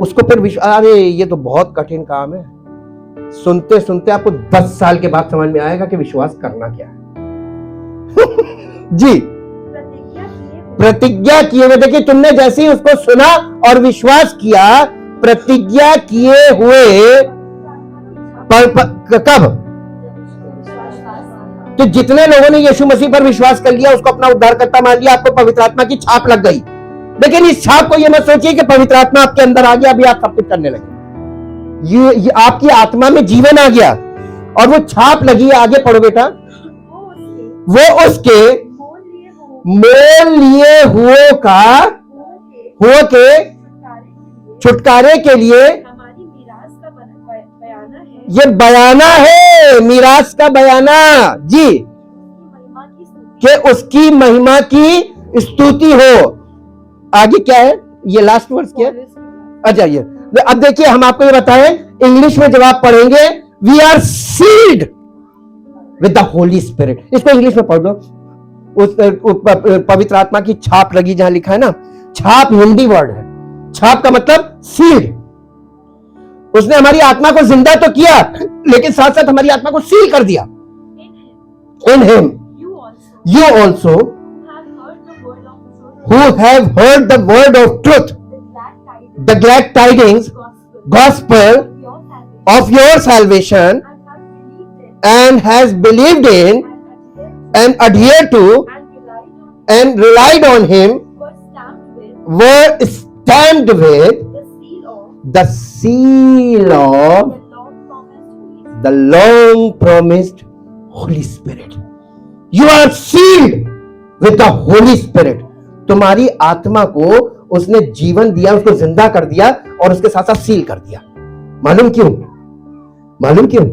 उसको फिर विश्वास। अरे ये तो बहुत कठिन काम है। सुनते सुनते आपको 10 साल के बाद समझ में आएगा कि विश्वास करना क्या है जी। प्रतिज्ञा किए हुए, देखिए तुमने जैसे ही उसको सुना और विश्वास किया, प्रतिज्ञा किए हुए कब? तो जितने लोगों ने यीशु मसीह पर विश्वास कर लिया, उसको अपना उद्धारकर्ता मान लिया, आपको पवित्र आत्मा की छाप लग गई। लेकिन इस छाप को ये मत सोचिए कि पवित्र आत्मा आपके अंदर आ गया, अभी आप सब कुछ करने लगे। ये आपकी आत्मा में जीवन आ गया और वो छाप लगी है। आगे पढ़ो बेटा। वो उसके मोल लिए हुए का हो के छुटकारे के लिए ये बयाना है, मिरास का बयाना जी, कि उसकी महिमा की स्तुति हो। आगे क्या है? ये लास्ट वर्स क्या है? अच्छा ये अब देखिए, हम आपको ये बताएं, इंग्लिश में जब आप पढ़ेंगे, we are sealed with the holy spirit. इसको इंग्लिश में पढ़ दो। उस पवित्र आत्मा की छाप लगी, जहां लिखा है ना, छाप हिंदी वर्ड है। छाप का मतलब सील्ड। उसने हमारी आत्मा को जिंदा तो किया, लेकिन साथ साथ हमारी आत्मा को सील कर दिया। In him you also who have heard the word of truth, the glad tidings, gospel of your salvation, and has believed in and adhered to and relied on him, were stamped with the seal of the long promised Holy Spirit. You are sealed with the Holy Spirit. तुम्हारी आत्मा को उसने जीवन दिया, उसको जिंदा कर दिया और उसके साथ साथ सील कर दिया। मालूम क्यों? मालूम क्यों?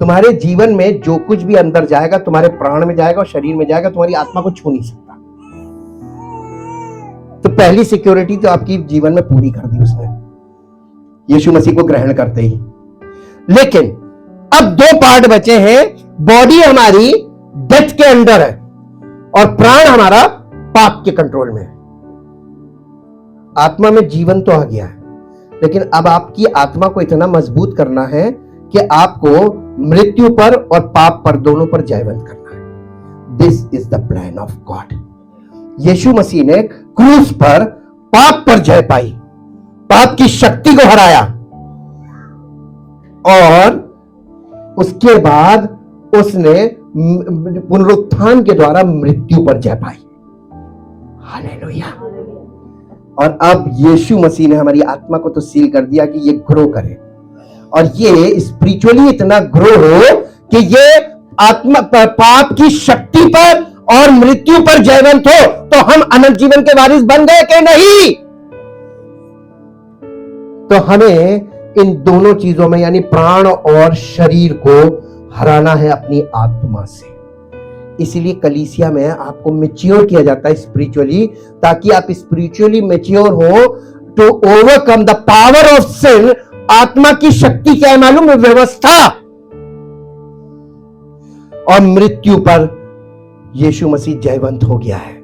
तुम्हारे जीवन में जो कुछ भी अंदर जाएगा तुम्हारे प्राण में जाएगा और शरीर में जाएगा, तुम्हारी आत्मा को छू नहीं सकता। तो पहली सिक्योरिटी तो आपकी जीवन में पूरी कर दी उसने, यीशु मसीह को ग्रहण करते ही। लेकिन अब दो पार्ट बचे हैं। बॉडी हमारी डेथ के अंडर है और प्राण हमारा पाप के कंट्रोल में है। आत्मा में जीवन तो आ गया है, लेकिन अब आपकी आत्मा को इतना मजबूत करना है कि आपको मृत्यु पर और पाप पर दोनों पर जयवंत करना है। This is the plan of God. यीशु मसीह ने क्रूस पर पाप पर जय पाई, पाप की शक्ति को हराया और उसके बाद उसने पुनरुत्थान के द्वारा मृत्यु पर जय पाई। हालेलुया। और अब यीशु मसीह ने हमारी आत्मा को तो सील कर दिया कि ये ग्रो करे और ये स्पिरिचुअली इतना ग्रो हो कि ये आत्मा पाप की शक्ति पर और मृत्यु पर जयवंत हो। तो हम अनंत जीवन के वारिस बन गए कि नहीं? तो हमें इन दोनों चीजों में यानी प्राण और शरीर को हराना है अपनी आत्मा से। इसीलिए कलीसिया में आपको मैच्योर किया जाता है स्पिरिचुअली, ताकि आप स्पिरिचुअली मैच्योर हो to overcome the power of sin. आत्मा की शक्ति क्या है मालूम है? व्यवस्था। और मृत्यु पर यीशु मसीह जयवंत हो गया है,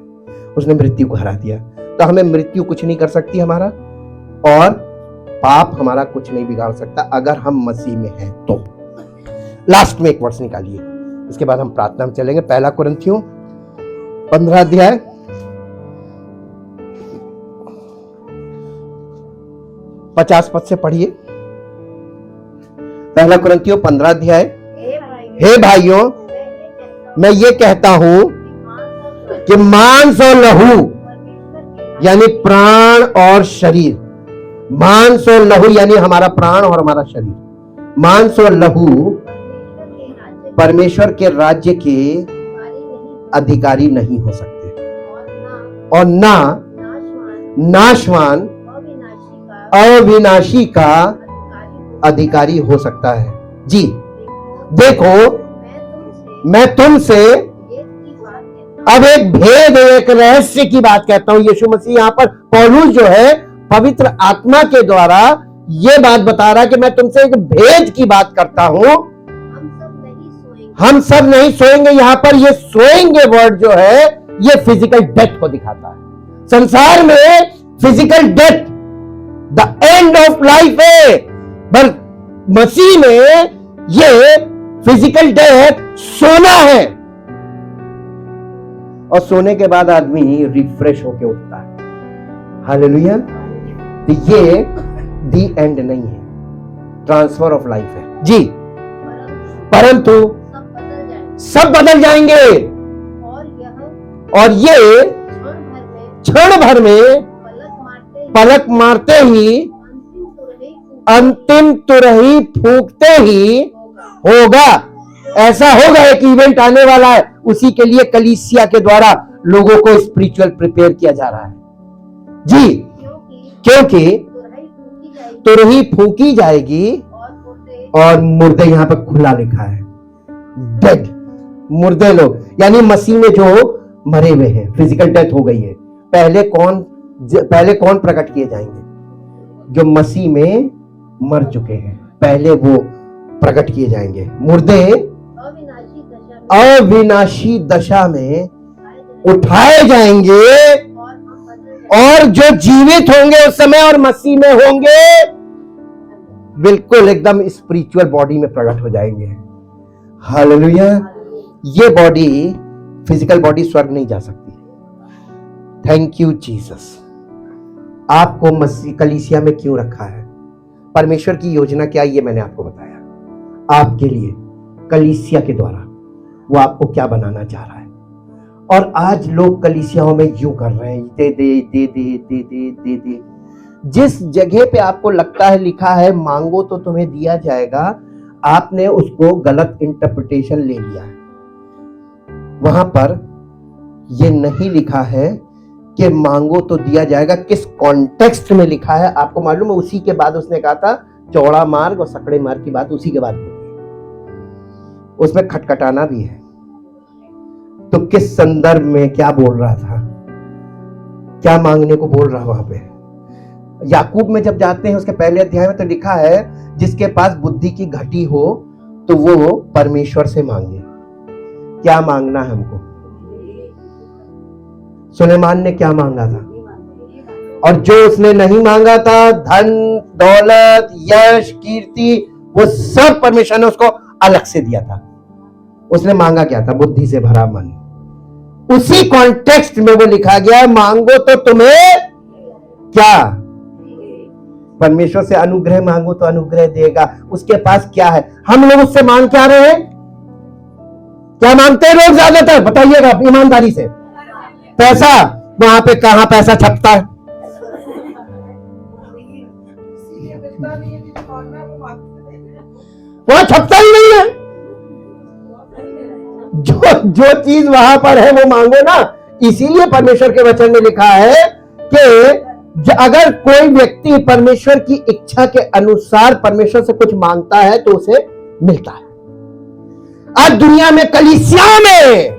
उसने मृत्यु को हरा दिया। तो हमें मृत्यु कुछ नहीं कर सकती हमारा, और पाप हमारा कुछ नहीं बिगाड़ सकता अगर हम मसीह में हैं तो। लास्ट में एक वर्ष निकालिए, इसके बाद हम प्रार्थना में चलेंगे। पहला कुरिन्थियों 15 अध्याय 50 पद से पढ़िए। पहला कुरिन्थियों 15 अध्याय। हे भाइयों, मैं ये कहता हूं कि मांस और लहू यानी प्राण और शरीर, मांस और लहू यानी हमारा प्राण और हमारा शरीर, मांस और लहू परमेश्वर के राज्य के अधिकारी नहीं हो सकते और ना नाशवान अविनाशी का अधिकारी हो सकता है। जी देखो, मैं तुमसे अब एक भेद, एक रहस्य की बात कहता हूं। यीशु मसीह यहां पर पौलुस जो है पवित्र आत्मा के द्वारा ये बात बता रहा है कि मैं तुमसे एक भेद की बात करता हूं। हम सब नहीं सोएंगे। यहां पर ये सोएंगे वर्ड जो है ये फिजिकल डेथ को दिखाता है। संसार में physical death the end of life है, पर मसीह में ये फिजिकल डेथ सोना है, और सोने के बाद आदमी रिफ्रेश होकर उठता है। हालेलुया। तो ये दी एंड नहीं है, ट्रांसफर ऑफ लाइफ है। जी, परंतु सब बदल जाएंगे और ये क्षण भर में पलक मारते ही, अंतिम तुरही फूंकते ही होगा। ऐसा होगा, एक इवेंट आने वाला है, उसी के लिए कलीसिया के द्वारा लोगों को स्पिरिचुअल प्रिपेयर किया जा रहा है। जी, क्योंकि तुरही फूंकी जाएगी और मुर्दे, यहां पर खुला लिखा है डेड, मुर्दे लोग यानी मसीह में जो मरे हुए हैं, फिजिकल डेथ हो गई है। पहले कौन प्रकट किए जाएंगे? जो मसीह में मर चुके हैं, पहले वो प्रकट किए जाएंगे। मुर्दे अविनाशी दशा में उठाए जाएंगे और जो जीवित होंगे उस समय और मसीह में होंगे, बिल्कुल एकदम स्पिरिचुअल बॉडी में प्रकट हो जाएंगे। हालेलुया। ये बॉडी, फिजिकल बॉडी स्वर्ग नहीं जा सकती। Thank you Jesus. आपको मसीह कलीसिया में क्यों रखा है? परमेश्वर की योजना क्या है ये मैंने आपको बताया। आपके लिए कलीसिया के द्वारा वो आपको क्या बनाना चाह रहा है। और आज लोग कलीसियाओं में यूं कर रहे हैं, दे दे दे दे दे दे दे दे। जिस जगह पे आपको लगता है लिखा है मांगो तो तुम्हें दिया जाएगा, आपने उसको गलत इंटरप्रिटेशन ले लिया है। वहां पर ये नहीं लिखा है कि मांगो तो दिया जाएगा। किस कॉन्टेक्स्ट में लिखा है आपको मालूम है? उसी के बाद उसने कहा था चौड़ा मार्ग और सकड़े मार्ग की बात उसी के बाद होगी। उसमें खटखटाना भी है। तो किस संदर्भ में क्या बोल रहा था, क्या मांगने को बोल रहा वहां पे? याकूब में जब जाते हैं उसके पहले अध्याय में तो लिखा है जिसके पास बुद्धि की घटी हो तो वो परमेश्वर से मांगे। क्या मांगना है हमको? सुलेमान ने क्या मांगा था? और जो उसने नहीं मांगा था, धन दौलत यश कीर्ति, वो सब परमेश्वर ने उसको अलग से दिया था। उसने मांगा क्या था? बुद्धि से भरा मन। उसी कॉन्टेक्स्ट में वो लिखा गया है, मांगो तो तुम्हें क्या? परमेश्वर से अनुग्रह मांगो तो अनुग्रह देगा। उसके पास क्या है? हम लोग उससे मांग क्या रहे हैं? क्या मांगते हैं लोग ज्यादातर? बताइएगा ईमानदारी से। पैसा। वहां पे कहां पैसा छपता है? वहां छपता ही नहीं है। जो चीज वहां पर है वो मांगो ना। इसीलिए परमेश्वर के वचन में लिखा है कि अगर कोई व्यक्ति परमेश्वर की इच्छा के अनुसार परमेश्वर से कुछ मांगता है तो उसे मिलता है। आज दुनिया में कलीसिया में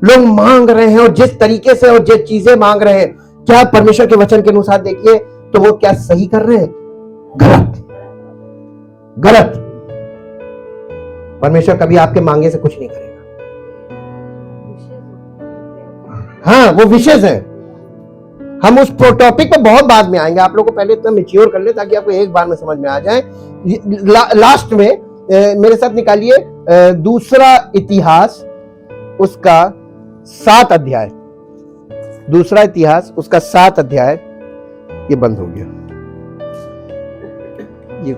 लोग मांग रहे हैं और जिस तरीके से और जिस चीजें मांग रहे हैं, क्या परमेश्वर के वचन के अनुसार देखिए तो वो क्या सही कर रहे हैं? गलत। गलत। परमेश्वर कभी आपके मांगे से कुछ नहीं करेगा। हाँ, वो विशेष है। हम उस टॉपिक पे बहुत बाद में आएंगे। आप लोगों को पहले इतना मैच्योर कर ले ताकि आपको एक बार में समझ में आ जाए। लास्ट में मेरे साथ निकालिए दूसरा इतिहास उसका 7 अध्याय। दूसरा इतिहास उसका 7 अध्याय। ये बंद हो गया, ये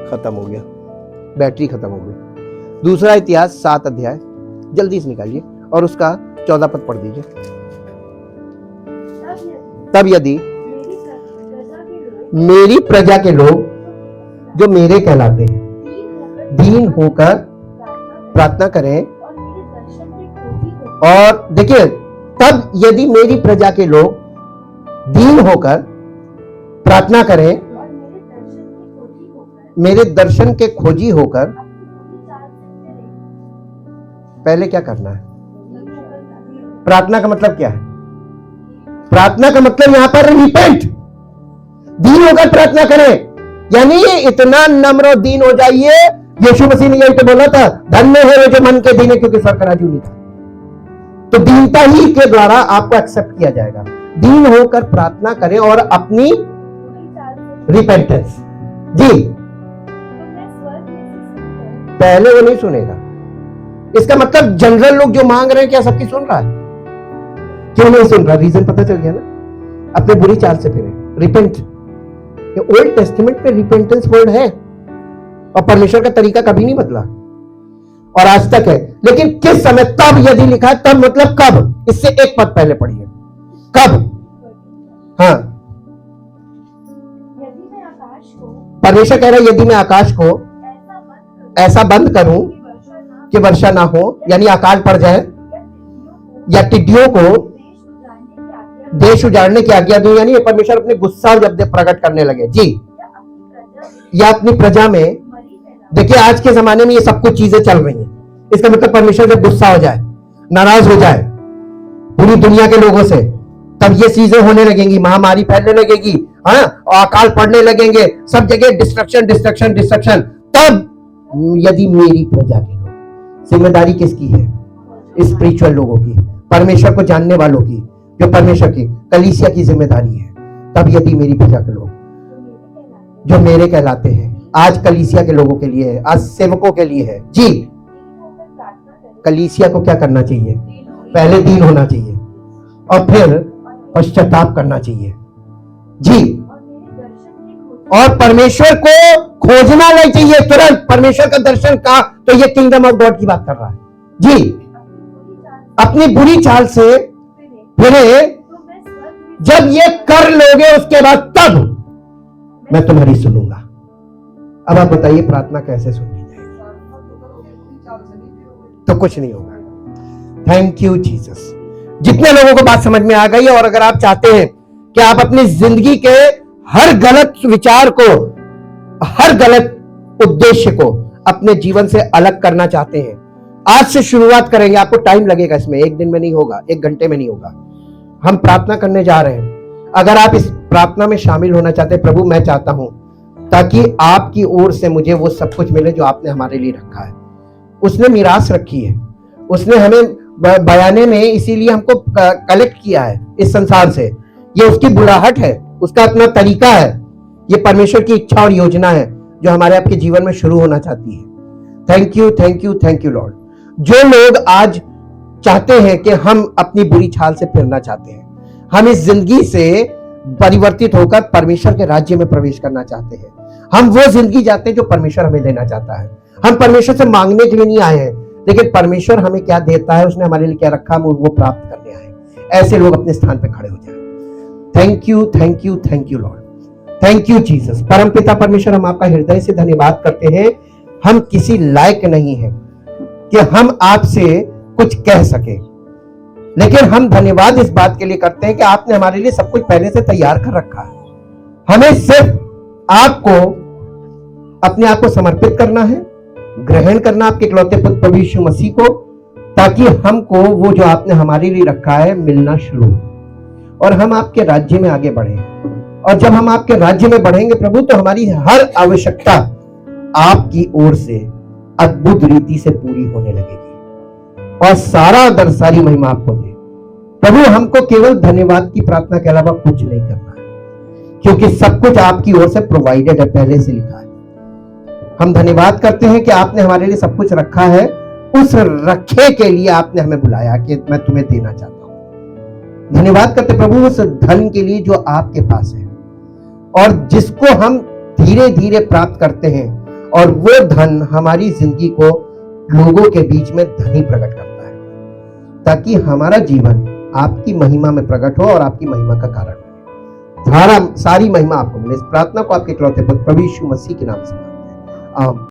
खत्म हो गया, बैटरी खत्म हो गई। दूसरा इतिहास 7 अध्याय जल्दी से निकालिए और उसका 14 पद पढ़ दीजिए। तब यदि मेरी प्रजा के लोग जो मेरे कहलाते हैं दीन होकर प्रार्थना करें, और देखिए, तब यदि मेरी प्रजा के लोग दीन होकर प्रार्थना करें, मेरे दर्शन के खोजी होकर, पहले क्या करना है? प्रार्थना का मतलब क्या है? प्रार्थना का मतलब यहां पर रिपेंट, दीन होकर प्रार्थना करें, यानी इतना नम्र और दीन हो जाइए। यीशु मसीह ने यही तो बोला था, धन्य है वो जो मन के दीन है क्योंकि स्वर्ग का राज्य उनका। तो दीनता ही के द्वारा आपको एक्सेप्ट किया जाएगा। दीन होकर प्रार्थना करें और अपनी रिपेंटेंस। जी, पहले वो नहीं सुनेगा। इसका मतलब जनरल लोग जो मांग रहे हैं, क्या सबकी सुन रहा है? क्यों नहीं सुन रहा? रीजन पता चल गया ना। अपने बुरी चाल से फिरे, रिपेंट। ये ओल्ड टेस्टामेंट में रिपेंटेंस वर्ड है और परमेश्वर का तरीका कभी नहीं बदला और आज तक है। लेकिन किस समय? तब यदि लिखा है, तब मतलब कब? इससे एक पद पहले पढ़िए। कब? हाँ, परमेश्वर कह रहा है यदि मैं आकाश को ऐसा बंद करूं कि वर्षा ना हो, यानी अकाल पड़ जाए, या टिड्डियों को देश उजाड़ने की आज्ञा दूं, यानी परमेश्वर अपने गुस्सा जब प्रकट करने लगे जी, या अपनी प्रजा में। देखिए, आज के जमाने में ये सब कुछ चीजें चल रही हैं। इसका मतलब परमेश्वर जब गुस्सा हो जाए, नाराज हो जाए पूरी दुनिया के लोगों से, तब ये चीजें होने लगेंगी, महामारी फैलने लगेगी, हाँ, अकाल पड़ने लगेंगे, सब जगह डिस्ट्रक्शन डिस्ट्रक्शन डिस्ट्रक्शन। तब यदि मेरी प्रजा के लोग, जिम्मेदारी किसकी है? स्पिरिचुअल लोगों की, परमेश्वर को जानने वालों की, जो परमेश्वर की कलीसिया की जिम्मेदारी है। तब यदि मेरी प्रजा के लोग जो मेरे कहलाते हैं, आज कलीसिया के लोगों के लिए है, आज सेवकों के लिए है जी। कलीसिया को क्या करना चाहिए? पहले दीन होना चाहिए और फिर पश्चाताप करना चाहिए जी, और परमेश्वर को खोजना नहीं चाहिए तुरंत। परमेश्वर का दर्शन का, तो ये किंगडम ऑफ गॉड की बात कर रहा है जी। अपनी बुरी चाल से फिरे, जब ये कर लोगे उसके बाद तब मैं तुम्हारी सुनूंगा। अब आप बताइए प्रार्थना कैसे सुनी जाएगी? तो कुछ नहीं होगा। Thank you Jesus. जितने लोगों को बात समझ में आ गई है, और अगर आप चाहते हैं कि आप अपनी जिंदगी के हर गलत विचार को, हर गलत उद्देश्य को अपने जीवन से अलग करना चाहते हैं, आज से शुरुआत करेंगे। आपको टाइम लगेगा इसमें, एक दिन में नहीं होगा, एक घंटे में नहीं होगा। हम प्रार्थना करने जा रहे हैं। अगर आप इस प्रार्थना में शामिल होना चाहते हैं, प्रभु मैं चाहता हूं ताकि आपकी ओर से मुझे वो सब कुछ मिले जो आपने हमारे लिए रखा है। उसने मीरास रखी है, उसने हमें बयाने में इसीलिए हमको कलेक्ट किया है इस संसार से। ये उसकी बुलाहट है, उसका अपना तरीका है। ये परमेश्वर की इच्छा और योजना है जो हमारे आपके जीवन में शुरू होना चाहती है। Thank you, thank you, thank you Lord. जो लोग आज चाहते हैं कि हम अपनी बुरी चाल से फिरना चाहते हैं, हम इस जिंदगी से परिवर्तित होकर परमेश्वर के राज्य में प्रवेश करना चाहते हैं, हम वो जिंदगी चाहते हैं जो परमेश्वर हमें देना चाहता है। हम परमेश्वर से मांगने के लिए नहीं आए हैं, लेकिन परमेश्वर हमें क्या देता है, उसने हमारे लिए क्या रखा, हम वो प्राप्त करने आए हैं। ऐसे लोग अपने स्थान पर खड़े हो जाए। Thank you, thank you, thank you Lord, thank you Jesus. परम पिता परमेश्वर, हम आपका हृदय से धन्यवाद करते हैं। हम किसी लायक नहीं हैं कि हम आपसे कुछ कह सके, लेकिन हम धन्यवाद इस बात के लिए करते हैं कि आपने हमारे लिए सब कुछ पहले से तैयार कर रखा है। हमें सिर्फ आपको, अपने आप को समर्पित करना है, ग्रहण करना आपके इकलौते पुत्र प्रभु यीशु मसीह को, ताकि हमको वो जो आपने हमारे लिए रखा है मिलना शुरू हो और हम आपके राज्य में आगे बढ़े। और जब हम आपके राज्य में बढ़ेंगे प्रभु, तो हमारी हर आवश्यकता आपकी ओर से अद्भुत रीति से पूरी होने लगेगी और सारा आदर, सारी महिमा आपको दे प्रभु। हमको केवल धन्यवाद की प्रार्थना के अलावा कुछ नहीं करना है, क्योंकि सब कुछ आपकी ओर से प्रोवाइडेड है, पहले से लिखा है। हम धन्यवाद करते हैं कि आपने हमारे लिए सब कुछ रखा है। उस रखे के लिए आपने हमें बुलाया कि मैं तुम्हें देना चाहता हूं। धन्यवाद करते प्रभु उस धन के लिए जो आपके पास है और जिसको हम धीरे धीरे प्राप्त करते हैं, और वो धन हमारी जिंदगी को लोगों के बीच में धनी प्रकट करता है, ताकि हमारा जीवन आपकी महिमा में प्रकट हो और आपकी महिमा का कारण हो। सारी महिमा आपको मिले। इस प्रार्थना को आपके इकलौते पुत्र प्रभु यीशु मसीह के नाम से मांगते हैं, आमीन।